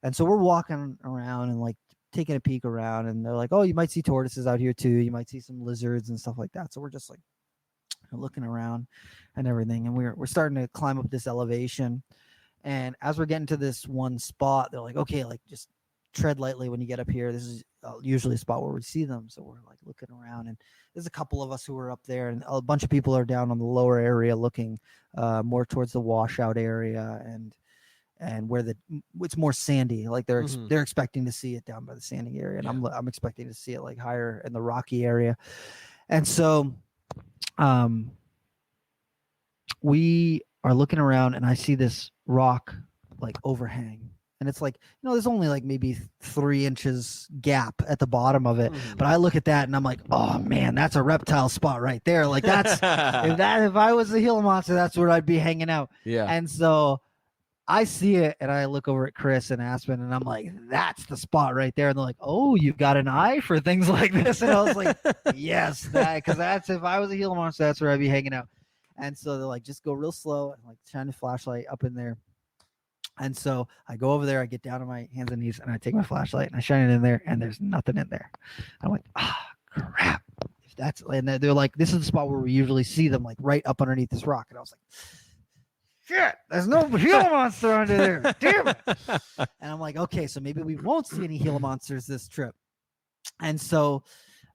And so we're walking around and like taking a peek around, and they're like, oh, you might see tortoises out here too, you might see some lizards and stuff like that. So we're just like looking around and everything, and we're starting to climb up this elevation. And as we're getting to this one spot, they're like, okay, like just tread lightly when you get up here. This is usually a spot where we see them. So we're like looking around, and there's a couple of us who are up there, and a bunch of people are down on the lower area looking more towards the washout area and where it's more sandy. Like they're expecting to see it down by the sandy area, and I'm expecting to see it like higher in the rocky area. And so we are looking around, and I see this rock like overhang, and it's like, there's only like maybe 3 inches gap at the bottom of it. But I look at that and I'm like, oh man, that's a reptile spot right there. Like that's if I was a Gila monster, that's where I'd be hanging out. And so I see it, and I look over at Chris and Aspen, and I'm like, that's the spot right there. And they're like, oh, you've got an eye for things like this. And I was like, yes, because that's, if I was a Gila monster, that's where I'd be hanging out. And so they're like, just go real slow and like shine a flashlight up in there. And so I go over there, I get down on my hands and knees, and I take my flashlight and I shine it in there, and there's nothing in there. I'm like, crap. If that's, and they're like, this is the spot where we usually see them, like right up underneath this rock. And I was like, shit, there's no Gila monster under there. Damn it. And I'm like, okay, so maybe we won't see any Gila monsters this trip. And so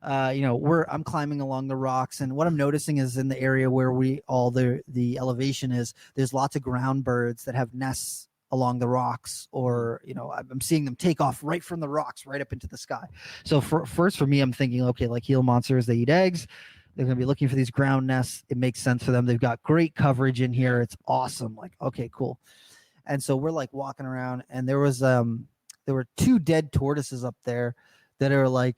I'm climbing along the rocks, and what I'm noticing is in the area where the elevation is, there's lots of ground birds that have nests along the rocks, or I'm seeing them take off right from the rocks right up into the sky. So for me, I'm thinking, okay, like Gila monsters, they eat eggs, they're going to be looking for these ground nests. It makes sense for them. They've got great coverage in here. It's awesome. Like, okay, cool. And so we're like walking around, and there was there were 2 dead tortoises up there that are like,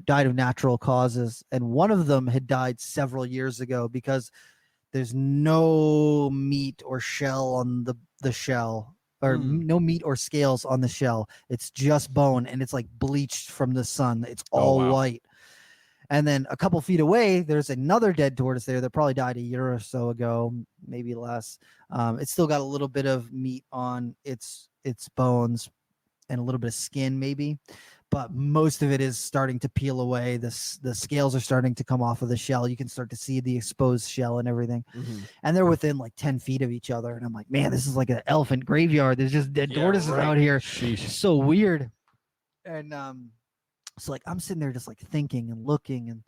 died of natural causes. And one of them had died several years ago because there's no meat or shell on the shell, or no meat or scales on the shell. It's just bone, and it's like bleached from the sun. It's all white. And then a couple feet away, there's another dead tortoise there that probably died a year or so ago, maybe less. It's still got a little bit of meat on its bones and a little bit of skin maybe, but most of it is starting to peel away. The scales are starting to come off of the shell. You can start to see the exposed shell and everything. And they're within like 10 feet of each other. And I'm like, man, this is like an elephant graveyard. There's just dead tortoises out here. It's so weird. And so like I'm sitting there just like thinking and looking and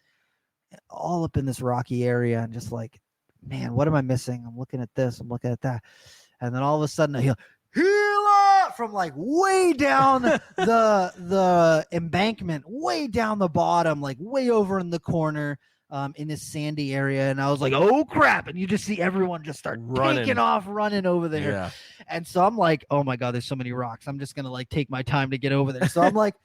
all up in this rocky area and just like, man, what am I missing? I'm looking at this, I'm looking at that. And then all of a sudden I hear Gila from like way down the embankment, way down the bottom, like way over in the corner, in this sandy area. And I was like, oh crap. And you just see everyone just start taking off, running over there. Yeah. And so I'm like, oh my God, there's so many rocks. I'm just going to like take my time to get over there. So I'm like,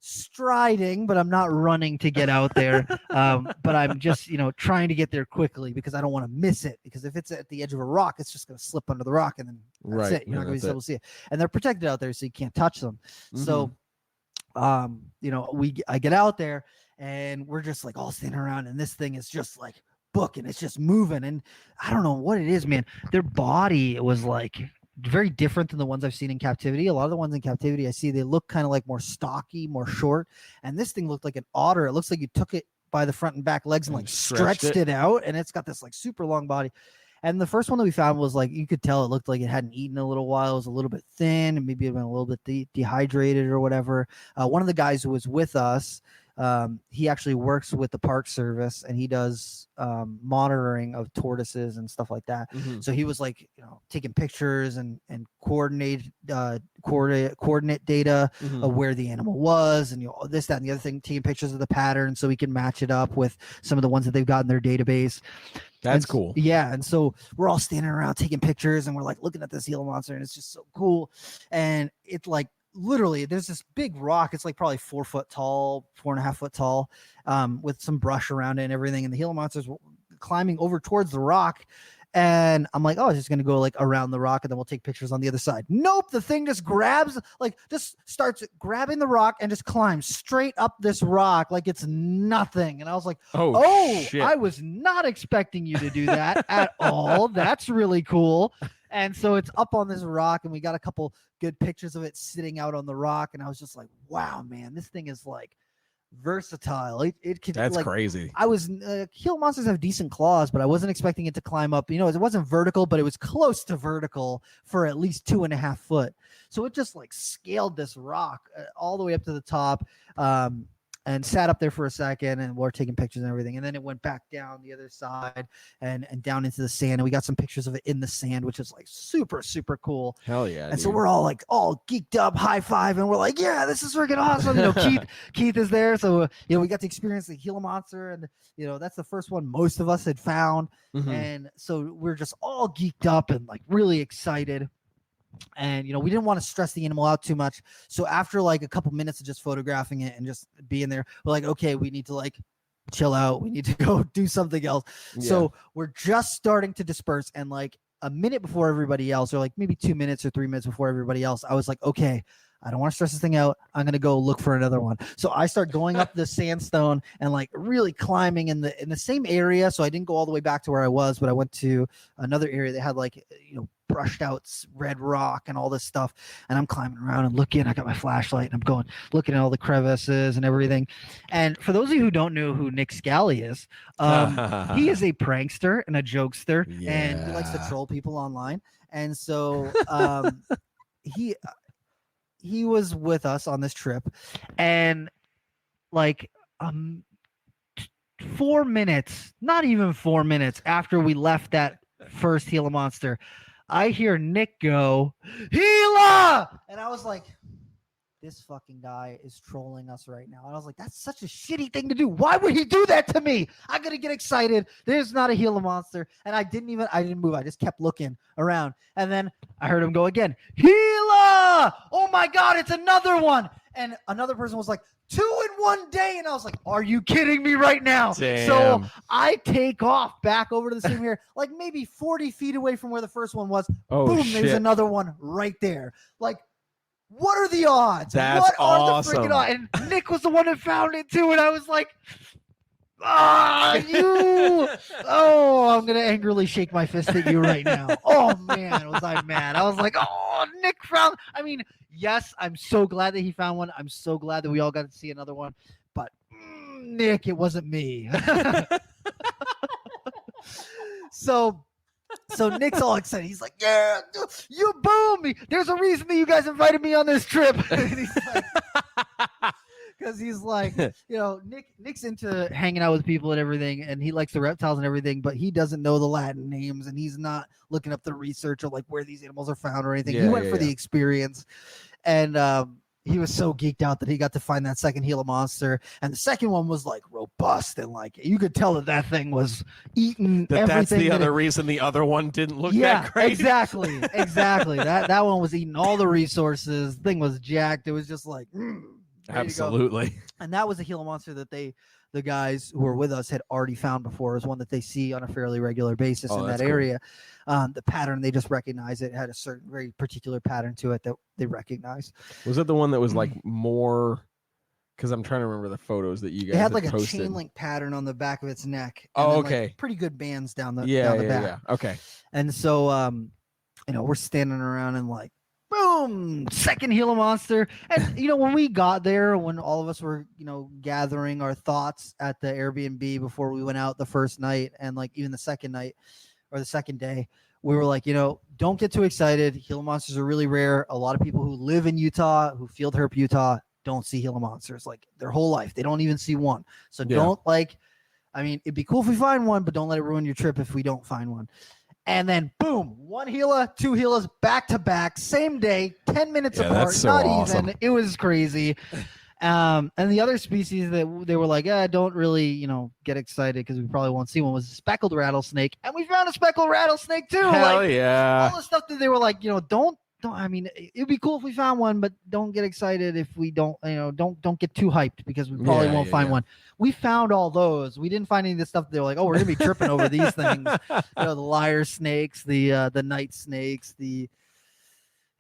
striding, but I'm not running to get out there. But I'm just, trying to get there quickly because I don't want to miss it. Because if it's at the edge of a rock, it's just going to slip under the rock and then that's it. You're not going to be able to see it. And they're protected out there, so you can't touch them. So, I get out there and we're just like all standing around, and this thing is just like booking. It's just moving, and I don't know what it is, man. Their body was like very different than the ones I've seen in captivity. A lot of the ones in captivity I see, they look kind of like more stocky, more short. And this thing looked like an otter. It looks like you took it by the front and back legs and like stretched it out. And it's got this like super long body. And the first one that we found was like, you could tell it looked like it hadn't eaten a little while. It was a little bit thin and maybe it had been a little bit dehydrated or whatever. One of the guys who was with us, he actually works with the Park Service and he does monitoring of tortoises and stuff like that. So he was like, taking pictures and coordinate data of where the animal was and this, that, and the other thing, taking pictures of the pattern so we can match it up with some of the ones that they've got in their database. That's cool. Yeah. And so we're all standing around taking pictures and we're like looking at this Gila monster and it's just so cool. And it's like, literally there's this big rock. It's like probably 4 foot tall, 4.5 foot tall, with some brush around it and everything. And the Gila monster's climbing over towards the rock. And I'm like, oh, it's just going to go like around the rock and then we'll take pictures on the other side. Nope. The thing just just starts grabbing the rock and just climbs straight up this rock like it's nothing. And I was like, oh shit. I was not expecting you to do that at all. That's really cool. And so it's up on this rock and we got a couple good pictures of it sitting out on the rock. And I was just like, wow, man, this thing is like versatile. It could. That's like, crazy. I was Gila monsters have decent claws, but I wasn't expecting it to climb up. It wasn't vertical, but it was close to vertical for at least 2.5 foot. So it just like scaled this rock all the way up to the top. And sat up there for a second and we're taking pictures and everything. And then it went back down the other side and down into the sand. And we got some pictures of it in the sand, which is like super, super cool. Hell yeah. And so we're all like all geeked up, high five. And we're like, yeah, this is freaking awesome. Keith is there. So, we got to experience the Gila monster and, that's the first one most of us had found. And so we're just all geeked up and like really excited. And we didn't want to stress the animal out too much, so after like a couple minutes of just photographing it and just being there, we're like, okay, we need to like chill out, we need to go do something else. So we're just starting to disperse, and like a minute before everybody else, or like maybe 2 minutes or 3 minutes before everybody else, I was like, okay, I don't want to stress this thing out. I'm going to go look for another one. So I start going up the sandstone and like really climbing in the same area. So I didn't go all the way back to where I was, but I went to another area that had like, brushed out red rock and all this stuff. And I'm climbing around and looking. I got my flashlight and I'm going, looking at all the crevices and everything. And for those of you who don't know who Nick Scally is, he is a prankster and a jokester, and he likes to troll people online. And so he was with us on this trip, and like 4 minutes, not even 4 minutes after we left that first Gila monster, I hear Nick go, Gila! And I was like, this fucking guy is trolling us right now. And I was like, that's such a shitty thing to do. Why would he do that to me? I'm going to get excited. There's not a Gila monster. And I didn't move. I just kept looking around. And then I heard him go again, Gila! Oh my God, it's another one. And another person was like, 2 in 1 day. And I was like, are you kidding me right now? Damn. So I take off back over to the same area, like maybe 40 feet away from where the first one was. Oh, Boom, shit. there's another one right there. Like, what are the odds? That's what awesome. are the freaking odds? And Nick was the one that found it too. And I was like, you. Oh, I'm going to angrily shake my fist at you right now. Oh, man, was I mad. I was like, oh, Nick found. I mean, yes, I'm so glad that he found one. I'm so glad that we all got to see another one. But Nick, it wasn't me. So Nick's all excited. He's like, yeah, you boom me. There's a reason that you guys invited me on this trip. Because he's like, Nick's into hanging out with people and everything, and he likes the reptiles and everything, but he doesn't know the Latin names, and he's not looking up the research or like where these animals are found or anything. He went for the experience, and he was so geeked out that he got to find that second Gila monster, and the second one was like robust and like you could tell that thing was eating everything. That's the other reason the other one didn't look that great. Exactly. That one was eating all the resources. The thing was jacked. It was just like absolutely. And that was a Gila monster that the guys who were with us had already found before. It was one that they see on a fairly regular basis in that area. The pattern, they just recognized it had a certain very particular pattern to it that they recognized. Was it the one that was like more? Because I'm trying to remember the photos that you guys had like posted. A chain link pattern on the back of its neck. Oh, and then, okay. Like, pretty good bands down the back. Yeah. Okay. And so, we're standing around and like, boom, second Gila monster. And, when we got there, when all of us were, gathering our thoughts at the Airbnb before we went out the first night and like even the second night or the second day, we were like, don't get too excited. Gila monsters are really rare. A lot of people who live in Utah, who field herp Utah, don't see Gila monsters like their whole life. They don't even see one. So don't it'd be cool if we find one, but don't let it ruin your trip if we don't find one. And then boom, 1 Gila, 2 Gilas back to back, same day, 10 minutes apart, that's so not awesome. even. It was crazy. And the other species that they were like, don't really, get excited because we probably won't see one was a speckled rattlesnake. And we found a speckled rattlesnake too. Hell yeah. All the stuff that they were like, don't, I mean, it'd be cool if we found one, but don't get excited if we don't, don't get too hyped because we probably won't find one. We found all those. We didn't find any of the stuff that they're like, oh, we're gonna be tripping over these things. The lyre snakes, the night snakes, the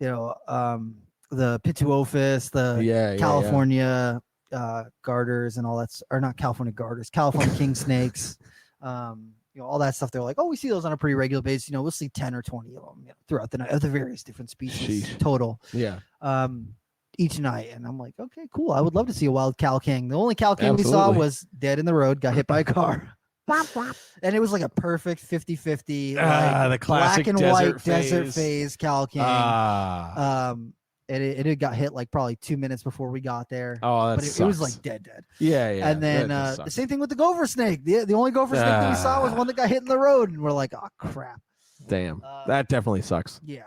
pituophis, the California garters and all that, or not California garters, California king snakes. All that stuff. They're like, oh, we see those on a pretty regular basis. We'll see 10 or 20 of them throughout the night of the various different species total. Yeah. Each night. And I'm like, okay, cool. I would love to see a wild cow king. The only cow king we saw was dead in the road, got hit by a car. And it was like a perfect 50-50. The classic black and white desert phase. phase cow king. And it had got hit like probably 2 minutes before we got there. Oh, but it was like dead. Yeah. And then the same thing with the gopher snake. The only gopher snake that we saw was one that got hit in the road, and we're like, oh crap. Damn, that definitely sucks. Yeah,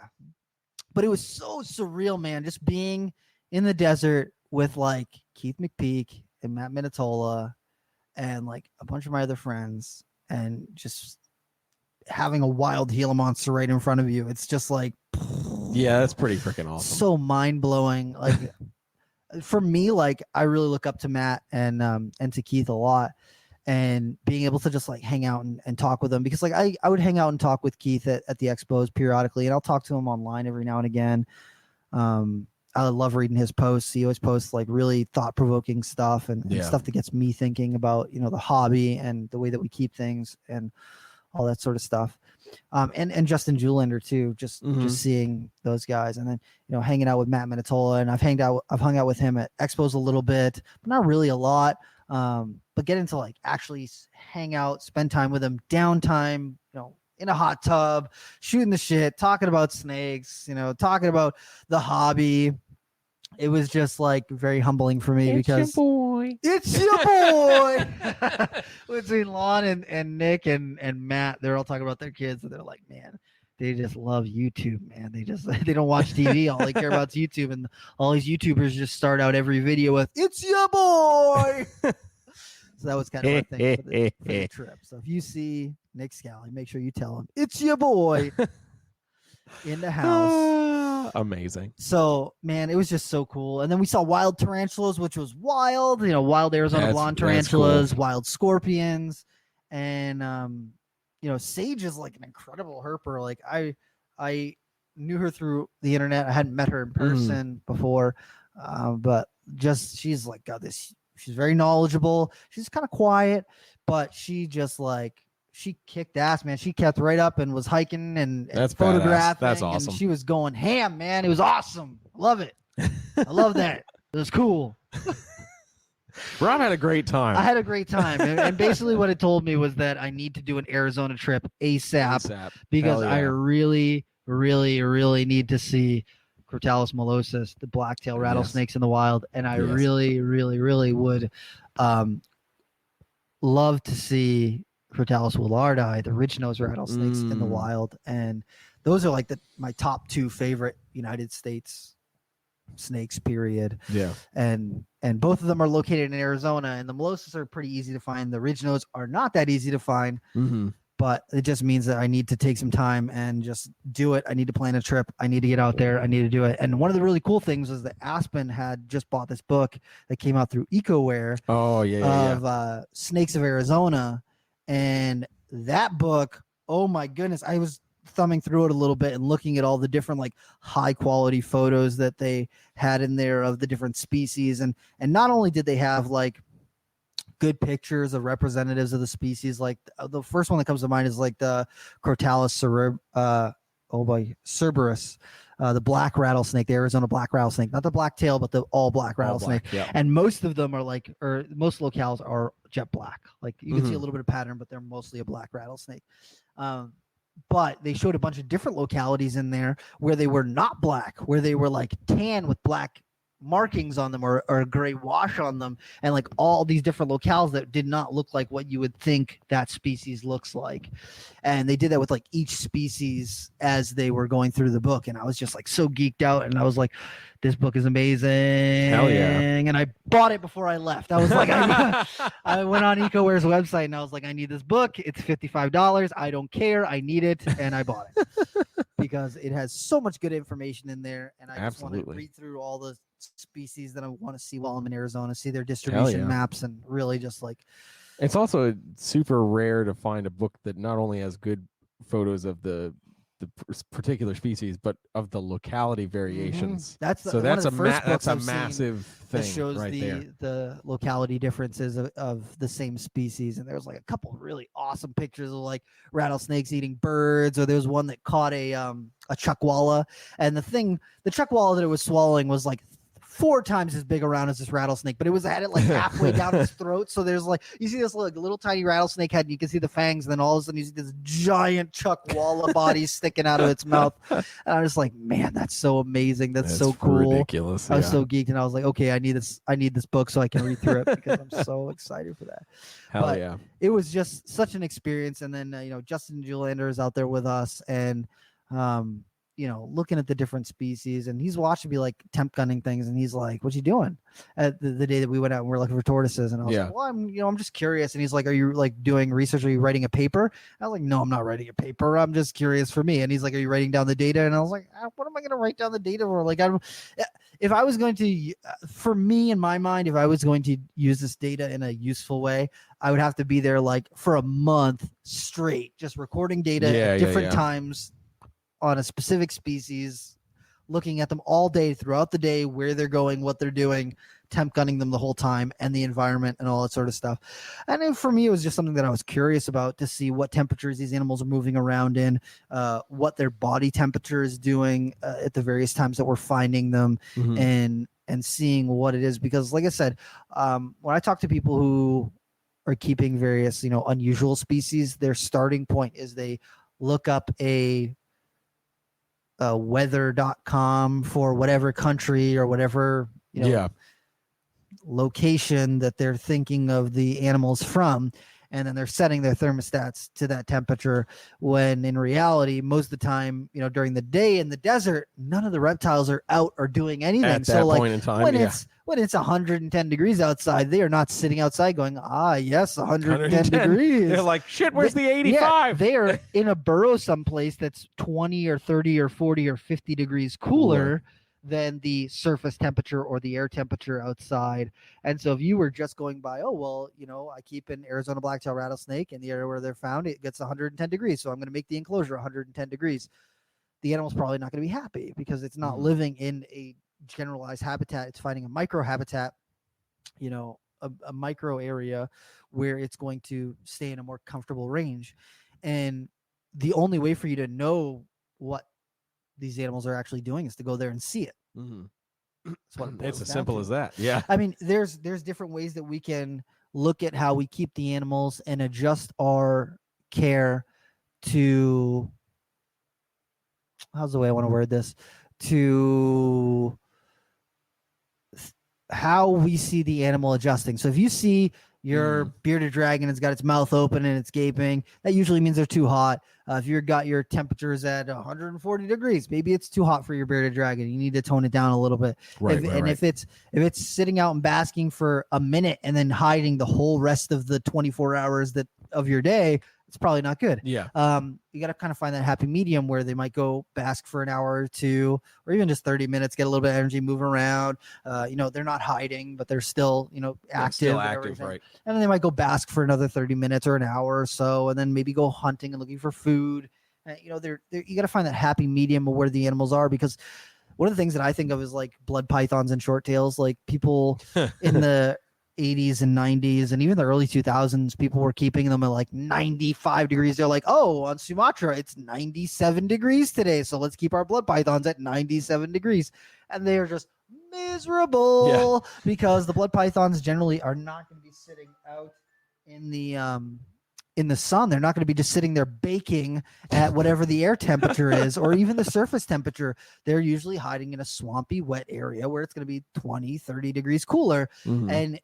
but it was so surreal, man. Just being in the desert with like Keith McPeak and Matt Minatola and like a bunch of my other friends, and just having a wild Gila monster right in front of you. It's just like. Yeah, that's pretty freaking awesome. So mind-blowing. Like for me, like I really look up to Matt and to Keith a lot, and being able to just like hang out and talk with them, because like I would hang out and talk with Keith at the expos periodically, and I'll talk to him online every now and again. I love reading his posts. He always posts like really thought-provoking stuff and stuff that gets me thinking about, the hobby and the way that we keep things and all that sort of stuff. And Justin Julander too, just seeing those guys, and then hanging out with Matt Minatola, and I've hung out with him at expos a little bit, but not really a lot. But getting to like actually hang out, spend time with him, downtime, in a hot tub, shooting the shit, talking about snakes, talking about the hobby. It was just like very humbling for me because it's your boy. Between Lon and Nick and Matt, they're all talking about their kids, and they're like, man, they just love YouTube, man. They don't watch TV. All they care about is YouTube, and all these YouTubers just start out every video with "It's your boy." So that was kind of our thing for the trip. So if you see Nick Scally, make sure you tell him it's your boy in the house. Amazing. So man, it was just so cool. And then we saw wild tarantulas, which was wild. Wild Arizona blonde tarantulas, cool. Wild scorpions, and Sage is like an incredible herper. Like I knew her through the internet. I hadn't met her in person before, but just she's like got this. She's very knowledgeable. She's kind of quiet, but she kicked ass, man. She kept right up and was hiking and photographing. That's awesome. And she was going ham, man. It was awesome. I love it. I love that. It was cool. Rob had a great time. I had a great time. And basically what it told me was that I need to do an Arizona trip ASAP. Because I really, really, really need to see Crotalus molossus, the blacktail rattlesnakes in the wild. And I really, really, really would love to see Crotalus willardi, the ridge-nosed rattlesnakes in the wild. And those are like my top 2 favorite United States snakes, period. Yeah. And both of them are located in Arizona, and the molossus are pretty easy to find. The ridge-nosed are not that easy to find. But it just means that I need to take some time and just do it. I need to plan a trip. I need to get out there. I need to do it. And one of the really cool things was that Aspen had just bought this book that came out through EcoWare. Oh, of Snakes of Arizona. And that book, oh my goodness, I was thumbing through it a little bit and looking at all the different like high quality photos that they had in there of the different species. And not only did they have like good pictures of representatives of the species, like the first one that comes to mind is like the Crotalus cerberus, the black rattlesnake, the Arizona black rattlesnake, not the black tail, but the all black rattlesnake. And most of them are most locales are jet black. Like you can see a little bit of pattern, but they're mostly a black rattlesnake. But they showed a bunch of different localities in there where they were not black, where they were like tan with black markings on them or a gray wash on them, and like all these different locales that did not look like what you would think that species looks like. And they did that with like each species as they were going through the book, and I was just like so geeked out, and I was like, this book is amazing. Hell yeah. And I bought it before I left. I was like, I went on EcoWare's website and I was like, I need this book. It's $55. I don't care. I need it. And I bought it because it has so much good information in there. And I just want to read through all the species that I want to see while I'm in Arizona, see their distribution maps, and really just like. It's also super rare to find a book that not only has good photos of the particular species, but of the locality variations. That's a massive thing. That shows right the locality differences of the same species. And there's like a couple of really awesome pictures of like rattlesnakes eating birds, or there was one that caught a chuckwalla, and the chuckwalla that it was swallowing was like 4 times as big around as this rattlesnake, but it had it like halfway down his throat. So there's like, you see this little tiny rattlesnake head, and you can see the fangs, and then all of a sudden you see this giant chuckwalla body sticking out of its mouth. And I was like, man, that's so amazing. That's so cool. Ridiculous. I was so geeked, and I was like, okay, I need this book so I can read through it because I'm so excited for that. Hell yeah. It was just such an experience. And then, Justin Julander is out there with us, and, looking at the different species, and he's watching me like temp gunning things, and he's like, what you doing at the day that we went out and we're looking for tortoises? And I was like, well, I'm just curious. And he's like, are you like doing research? Are you writing a paper? And I was like, no, I'm not writing a paper. I'm just curious for me. And he's like, are you writing down the data? And I was like, what am I going to write down the data for? Like, if I was going to, for me in my mind, if I was going to use this data in a useful way, I would have to be there like for a month straight, just recording data at different times on a specific species, looking at them all day throughout the day, where they're going, what they're doing, temp gunning them the whole time, and the environment and all that sort of stuff. And then for me, it was just something that I was curious about, to see what temperatures these animals are moving around in, what their body temperature is doing at the various times that we're finding them, and seeing what it is. Because like I said, when I talk to people who are keeping various, unusual species, their starting point is they look up a weather.com for whatever country or whatever location that they're thinking of the animals from, and then they're setting their thermostats to that temperature, when in reality, most of the time, during the day in the desert, none of the reptiles are out or doing anything. At So that like point in time, when it's 110 degrees outside, they are not sitting outside going, yes, 110 degrees. They're like, shit, where's the 85? Yeah, they are in a burrow someplace that's 20 or 30 or 40 or 50 degrees cooler than the surface temperature or the air temperature outside. And so if you were just going by, I keep an Arizona black-tailed rattlesnake in the area where they're found, it gets 110 degrees. So I'm going to make the enclosure 110 degrees. The animal's probably not going to be happy because it's not living in a generalized habitat. It's finding a micro habitat, a micro area where it's going to stay in a more comfortable range. And the only way for you to know what these animals are actually doing is to go there and see it. It's as simple as that. Yeah. I mean, there's different ways that we can look at how we keep the animals and adjust our care to, how's the way I want to word this, to how we see the animal adjusting. So if you see your bearded dragon has got its mouth open and it's gaping, that usually means they're too hot. If you've got your temperatures at 140 degrees, maybe it's too hot for your bearded dragon. You need to tone it down a little bit. If it's sitting out and basking for a minute and then hiding the whole rest of the 24 hours of your day, it's probably not good. Yeah. You got to kind of find that happy medium where they might go bask for an hour or two, or even just 30 minutes, get a little bit of energy, move around. They're not hiding, but they're still, active. Still active, right? And then they might go bask for another 30 minutes or an hour or so, and then maybe go hunting and looking for food. You got to find that happy medium of where the animals are, because one of the things that I think of is like blood pythons and short tails. Like people in the 80s and 90s and even the early 2000s, people were keeping them at like 95 degrees. They're like, on Sumatra it's 97 degrees today, so let's keep our blood pythons at 97 degrees. And they are just miserable because the blood pythons generally are not going to be sitting out in the sun. They're not going to be just sitting there baking at whatever the air temperature is, or even the surface temperature. They're usually hiding in a swampy, wet area where it's going to be 20, 30 degrees cooler. And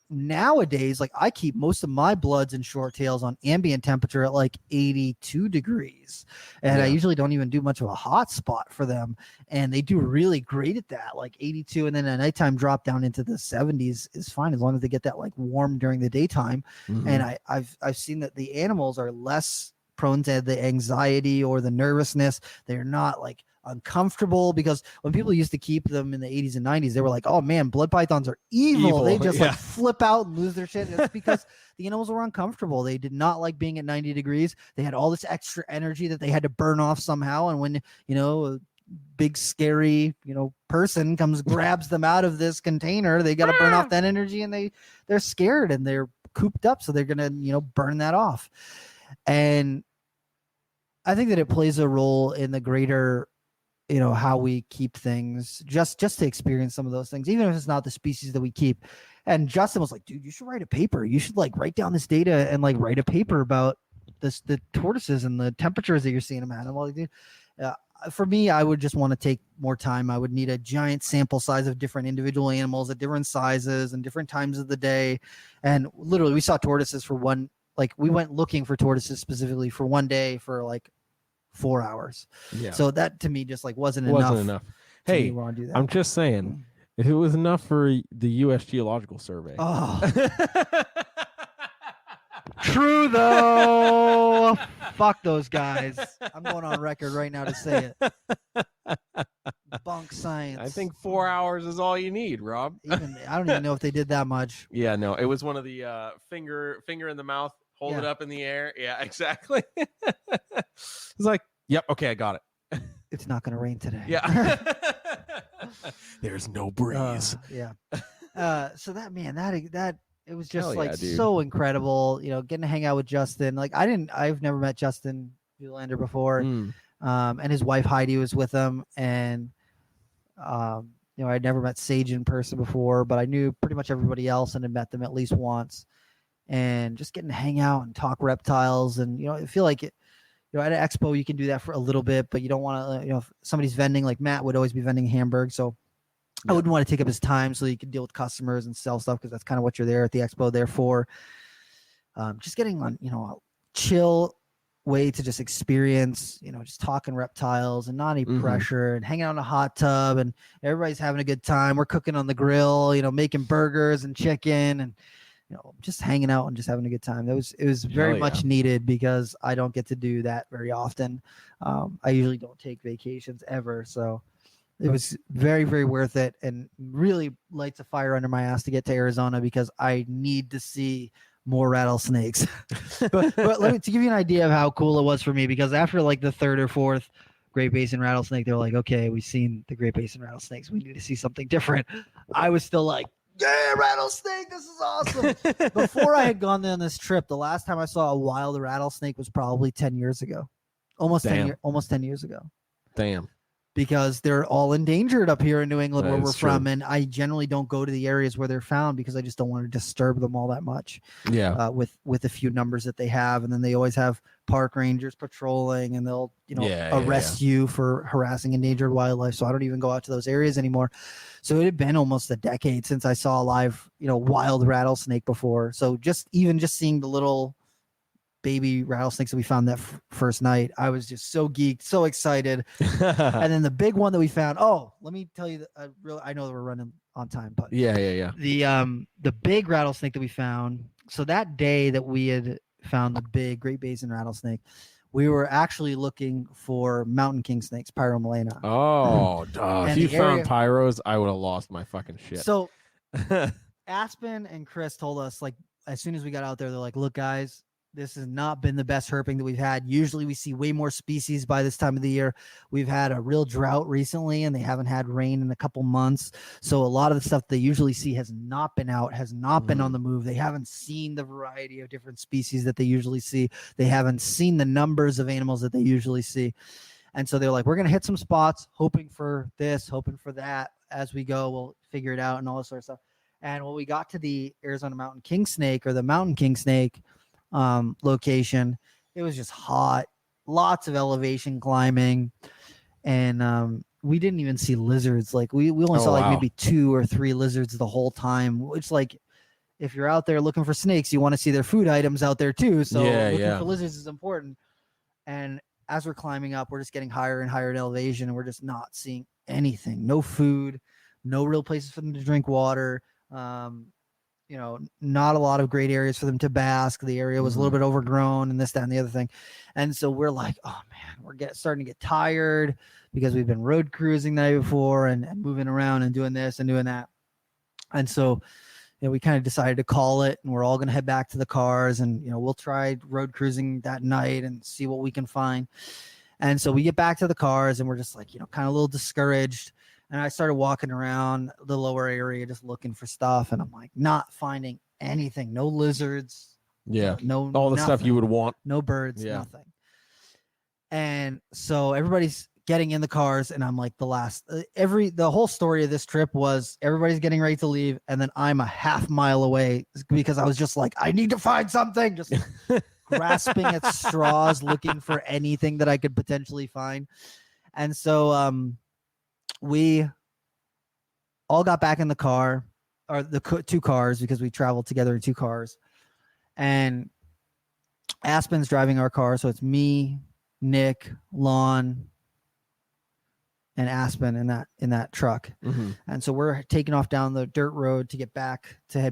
nowadays, like, I keep most of my bloods and short tails on ambient temperature at like 82 degrees. And I usually don't even do much of a hot spot for them. And they do really great at that, like 82. And then at nighttime drop down into the 70s is fine, as long as they get that like warm during the daytime. And I've seen that the animals are less prone to the anxiety or the nervousness. They're not like uncomfortable, because when people used to keep them in the 80s and 90s, they were like, oh man, blood pythons are evil. They just like flip out and lose their shit. It's because the animals were uncomfortable. They did not like being at 90 degrees. They had all this extra energy that they had to burn off somehow. And when, a big scary, person comes, grabs them out of this container, they got to burn off that energy, and they're scared and they're cooped up. So they're going to, burn that off. And I think that it plays a role in the greater, how we keep things, just to experience some of those things, even if it's not the species that we keep. And Justin was like, dude, you should write a paper. You should like write down this data and like write a paper about the tortoises and the temperatures that you're seeing them at. I'm like, dude, for me, I would just want to take more time. I would need a giant sample size of different individual animals at different sizes and different times of the day. And literally, we saw tortoises for we went looking for tortoises specifically for one day for like 4 hours. Yeah. So that to me just like wasn't enough. Hey, I'm just saying, if it was enough for the U.S. Geological Survey. Oh. True though. Fuck those guys. I'm going on record right now to say it. Bunk science. I think 4 hours is all you need, Rob. I don't even know if they did that much. Yeah, no, it was one of the finger in the mouth, hold it up in the air. Yeah, exactly. It's like, yep, okay, I got it. It's not going to rain today. Yeah. There's no breeze. Yeah. So that it was just so incredible, getting to hang out with Justin. Like I've never met Justin Violander before. And his wife Heidi was with him, and I'd never met Sage in person before, but I knew pretty much everybody else and had met them at least once. And just getting to hang out and talk reptiles, and I feel like it, at an expo you can do that for a little bit, but you don't want to, if somebody's vending, like Matt would always be vending Hamburg, so I wouldn't want to take up his time so you can deal with customers and sell stuff, because that's kind of what you're there at the expo there for. just getting on, a chill way to just experience, just talking reptiles and not any pressure and hanging out in a hot tub and everybody's having a good time. We're cooking on the grill, making burgers and chicken and, just hanging out and just having a good time. It was very much needed because I don't get to do that very often. I usually don't take vacations ever. So it was very, very worth it and really lights a fire under my ass to get to Arizona because I need to see more rattlesnakes. but let me to give you an idea of how cool it was for me, because after like the third or fourth Great Basin rattlesnake, they're like, okay, we've seen the Great Basin rattlesnakes. We need to see something different. I was still like, yeah, rattlesnake, this is awesome. Before I had gone on this trip, the last time I saw a wild rattlesnake was probably 10 years ago. Almost 10 years ago. Damn. Because they're all endangered up here in New England where we're from. And I generally don't go to the areas where they're found because I just don't want to disturb them all that much. Yeah. With the few numbers that they have. And then they always have park rangers patrolling and they'll, arrest you for harassing endangered wildlife. So I don't even go out to those areas anymore. So it had been almost a decade since I saw a live, wild rattlesnake before. So just seeing the little baby rattlesnakes that we found that first night, I was just so geeked, so excited. And then the big one that we found, let me tell you that I know that we're running on time, but yeah the big rattlesnake that we found, so that day that we had found the big Great Basin rattlesnake, we were actually looking for mountain king snakes, Pyromelena. If you found pyros, I would have lost my fucking shit. So Aspen and Chris told us, like, as soon as we got out there, they're like, look guys, this has not been the best herping that we've had. Usually we see way more species by this time of the year. We've had a real drought recently and they haven't had rain in a couple months. So a lot of the stuff they usually see has not been out, has not been on the move. They haven't seen the variety of different species that they usually see. They haven't seen the numbers of animals that they usually see. And so they're like, we're going to hit some spots, hoping for this, hoping for that. As we go, we'll figure it out and all this sort of stuff. And when we got to the Arizona mountain king snake or the mountain king snake, location, it was just hot, lots of elevation climbing, and we didn't even see lizards. Like we only saw like maybe 2 or 3 lizards the whole time, which, like, if you're out there looking for snakes, you want to see their food items out there too. So looking for lizards is important. And as we're climbing up, we're just getting higher and higher in elevation, and we're just not seeing anything. No food, no real places for them to drink water. Not a lot of great areas for them to bask. The area was a little bit overgrown and this, that, and the other thing. And so we're like, oh man, we're starting to get tired because we've been road cruising the night before and moving around and doing this and doing that. And so, we kind of decided to call it, and we're all going to head back to the cars, and, we'll try road cruising that night and see what we can find. And so we get back to the cars and we're just like, kind of a little discouraged. And I started walking around the lower area just looking for stuff. And I'm like, not finding anything. No lizards. Yeah. No, all the nothing. Stuff you would want. No birds, nothing. And so everybody's getting in the cars. And I'm like the whole story of this trip was everybody's getting ready to leave. And then I'm a half mile away because I was just like, I need to find something. Just grasping at straws, looking for anything that I could potentially find. And so, we all got back in the car, or the 2 cars, because we traveled together in 2 cars. And Aspen's driving our car, so it's me, Nick, Lon, and Aspen in that truck. And so we're taking off down the dirt road to head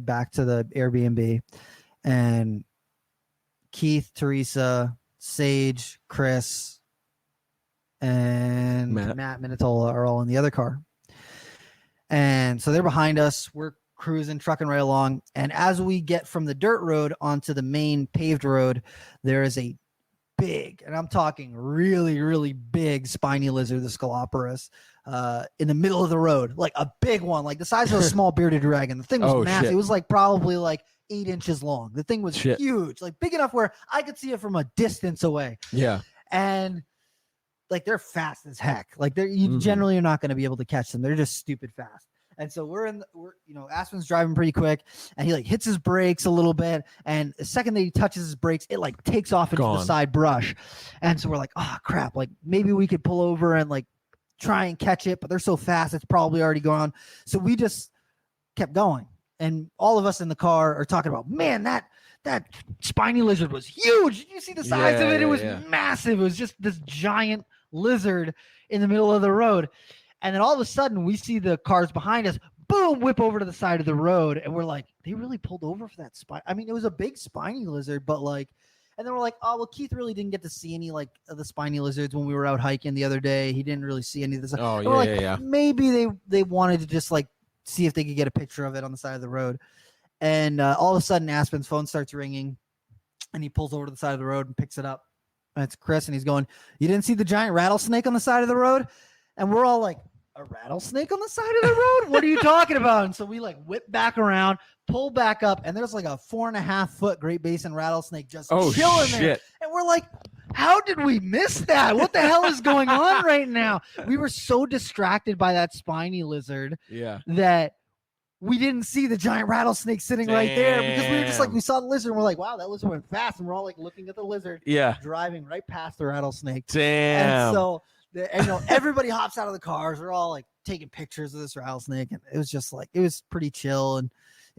back to the Airbnb. And Keith, Teresa, Sage, Chris, and Matt Minatola are all in the other car. And so they're behind us. We're cruising, trucking right along. And as we get from the dirt road onto the main paved road, there is a big, and I'm talking really, really big spiny lizard, the Scoloporus, in the middle of the road, like a big one, like the size of a small bearded dragon. The thing was massive. Shit. It was like probably like 8 inches long. The thing was huge, like big enough where I could see it from a distance away. Yeah. And like they're fast as heck. Like you generally are not going to be able to catch them. They're just stupid fast. And so we're Aspen's driving pretty quick, and he like hits his brakes a little bit, and the second that he touches his brakes, it like takes off into the side brush. And so we're like, oh crap, like maybe we could pull over and like try and catch it, but they're so fast it's probably already gone. So we just kept going, and all of us in the car are talking about, man, that that spiny lizard was huge. Did you see the size of it? It was yeah. massive. It was just this giant lizard in the middle of the road. And then all of a sudden we see the cars behind us, boom, whip over to the side of the road. And we're like, they really pulled over for that spine. I mean, it was a big spiny lizard, but like, and then we're like, oh, well, Keith really didn't get to see any like the spiny lizards when we were out hiking the other day. He didn't really see any of this. Oh, yeah. Maybe they wanted to just like see if they could get a picture of it on the side of the road. And all of a sudden, Aspen's phone starts ringing, and he pulls over to the side of the road and picks it up. And it's Chris, and he's going, "You didn't see the giant rattlesnake on the side of the road?" And we're all like, "A rattlesnake on the side of the road? What are you talking about?" And so we like whip back around, pull back up, and there's like a 4.5 foot Great Basin rattlesnake just chilling there. And we're like, how did we miss that? What the hell is going on right now? We were so distracted by that spiny lizard that we didn't see the giant rattlesnake sitting right there because we were just like, we saw the lizard and we're like, wow, that lizard went fast. And we're all like looking at the lizard, driving right past the rattlesnake. And so, everybody hops out of the cars. We're all like taking pictures of this rattlesnake. And it was just like, it was pretty chill. And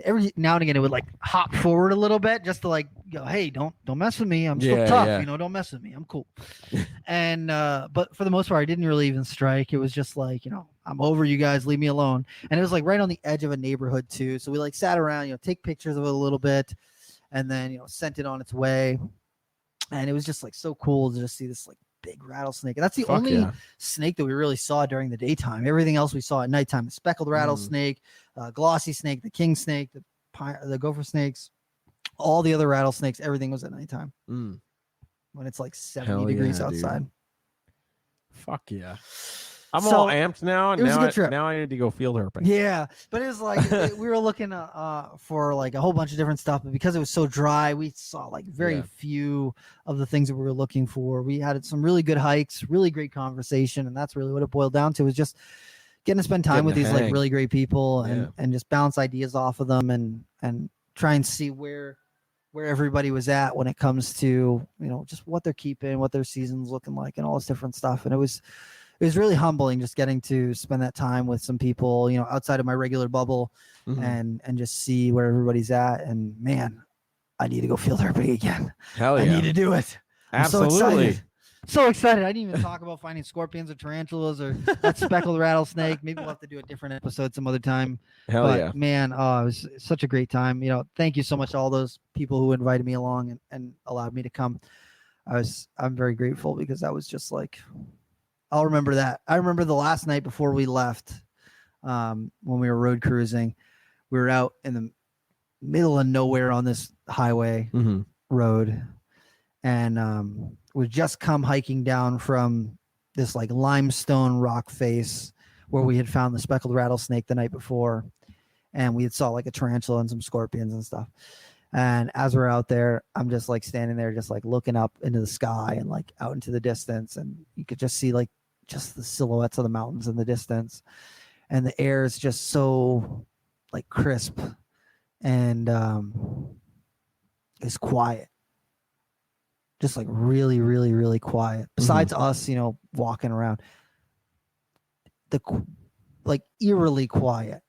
every now and again, it would like hop forward a little bit just to like go, hey, don't mess with me. I'm still tough. Don't mess with me. I'm cool. And, but for the most part, I didn't really even strike. It was just like, I'm over you guys, leave me alone. And it was like right on the edge of a neighborhood too. So we like sat around, take pictures of it a little bit and then, sent it on its way. And it was just like so cool to just see this like big rattlesnake. And that's the only snake that we really saw during the daytime. Everything else we saw at nighttime, the speckled rattlesnake, glossy snake, the king snake, the gopher snakes, all the other rattlesnakes, everything was at nighttime. When it's like 70 degrees outside. Dude. Fuck yeah. I'm all amped now. And now I need to go field herping. Yeah. But it was like, we were looking for like a whole bunch of different stuff. But because it was so dry, we saw like very few of the things that we were looking for. We had some really good hikes, really great conversation. And that's really what it boiled down to, was just getting to spend time with these like really great people and just bounce ideas off of them and try and see where everybody was at when it comes to, just what they're keeping, what their season's looking like and all this different stuff. And it was really humbling just getting to spend that time with some people, outside of my regular bubble and just see where everybody's at. And man, I need to go field herping again. Hell yeah. I need to do it. Absolutely. So excited. I didn't even talk about finding scorpions or tarantulas or that speckled rattlesnake. Maybe we'll have to do a different episode some other time. But man, it was such a great time. Thank you so much to all those people who invited me along and allowed me to come. I'm very grateful because that was just like, I'll remember that. I remember the last night before we left, when we were road cruising, we were out in the middle of nowhere on this highway road. And we just come hiking down from this like limestone rock face where we had found the speckled rattlesnake the night before. And we had saw like a tarantula and some scorpions and stuff. And as we're out there, I'm just like standing there, just like looking up into the sky and like out into the distance. And you could just see like just the silhouettes of the mountains in the distance. And the air is just so like crisp and it's quiet. Just like really, really, really quiet. Besides us, walking around, like eerily quiet.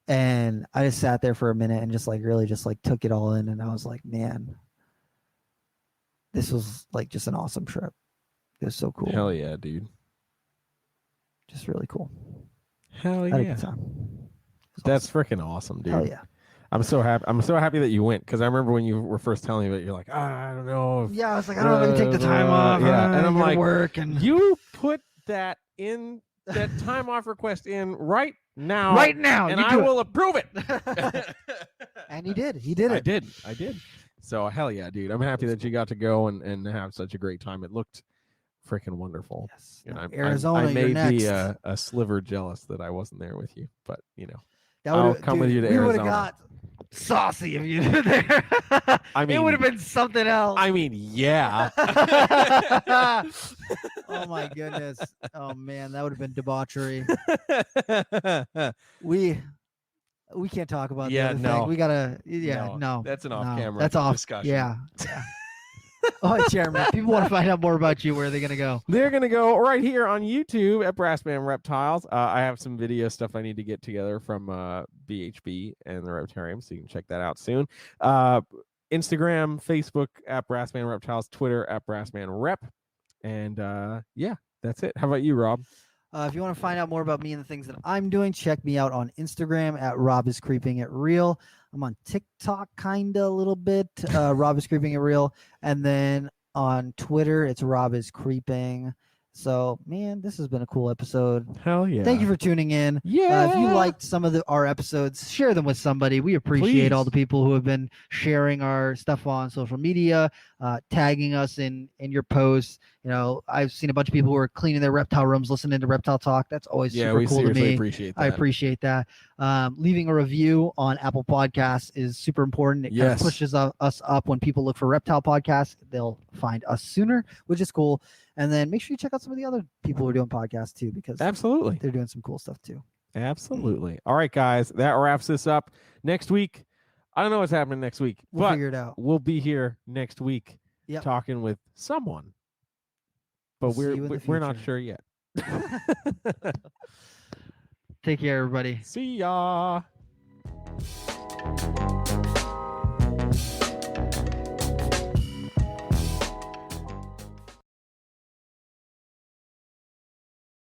And I just sat there for a minute and just like really just like took it all in. And I was like, man, this was like just an awesome trip. It was so cool. Hell yeah, dude. Just really cool. Hell yeah. Had a good time. That's freaking awesome, dude. Hell yeah. I'm so happy that you went, because I remember when you were first telling me that, you're like, I don't know. Yeah, I was like, I don't know if I can take the time off. Yeah, and I'm like, work and you put that time off request in right now, and I will approve it. And he did. He did it. I did. So hell yeah, dude. I'm happy that you got to go and have such a great time. It looked freaking wonderful. Yes. Arizona, I may be a sliver jealous that I wasn't there with you, but I'll come with you to Arizona. We would have got saucy if you were there. I mean, it would have been something else. I mean, yeah. Oh my goodness. Oh man, that would have been debauchery. We can't talk about that. No. We gotta. No. That's an off-camera. That's off discussion. Yeah. Oh, Chairman, people want to find out more about you. Where are they going to go? They're going to go right here on YouTube at Brassman Reptiles. I have some video stuff I need to get together from BHB and the Reptarium, so you can check that out soon. Instagram, Facebook at Brassman Reptiles, Twitter at Brassman Rep. And yeah, that's it. How about you, Rob? If you want to find out more about me and the things that I'm doing, check me out on Instagram at Rob is Creeping It Real. I'm on TikTok kind of a little bit. Rob is Creeping It Real. And then on Twitter, it's Rob is Creeping. So, man, this has been a cool episode. Hell yeah. Thank you for tuning in. Yeah. If you liked some of our episodes, share them with somebody. We appreciate all the people who have been sharing our stuff on social media, tagging us in your posts. You know, I've seen a bunch of people who are cleaning their reptile rooms, listening to Reptile Talk. That's always super cool to me. Appreciate that. I appreciate that. Leaving a review on Apple Podcasts is super important. It kind of pushes us up. When people look for Reptile Podcasts, they'll find us sooner, which is cool. And then make sure you check out some of the other people who are doing podcasts too, because absolutely they're doing some cool stuff too. Absolutely. All right, guys, that wraps this up. Next week, I don't know what's happening next week. We'll figure it out. We'll be here next week talking with someone, but we're not sure yet. Take care, everybody. See ya.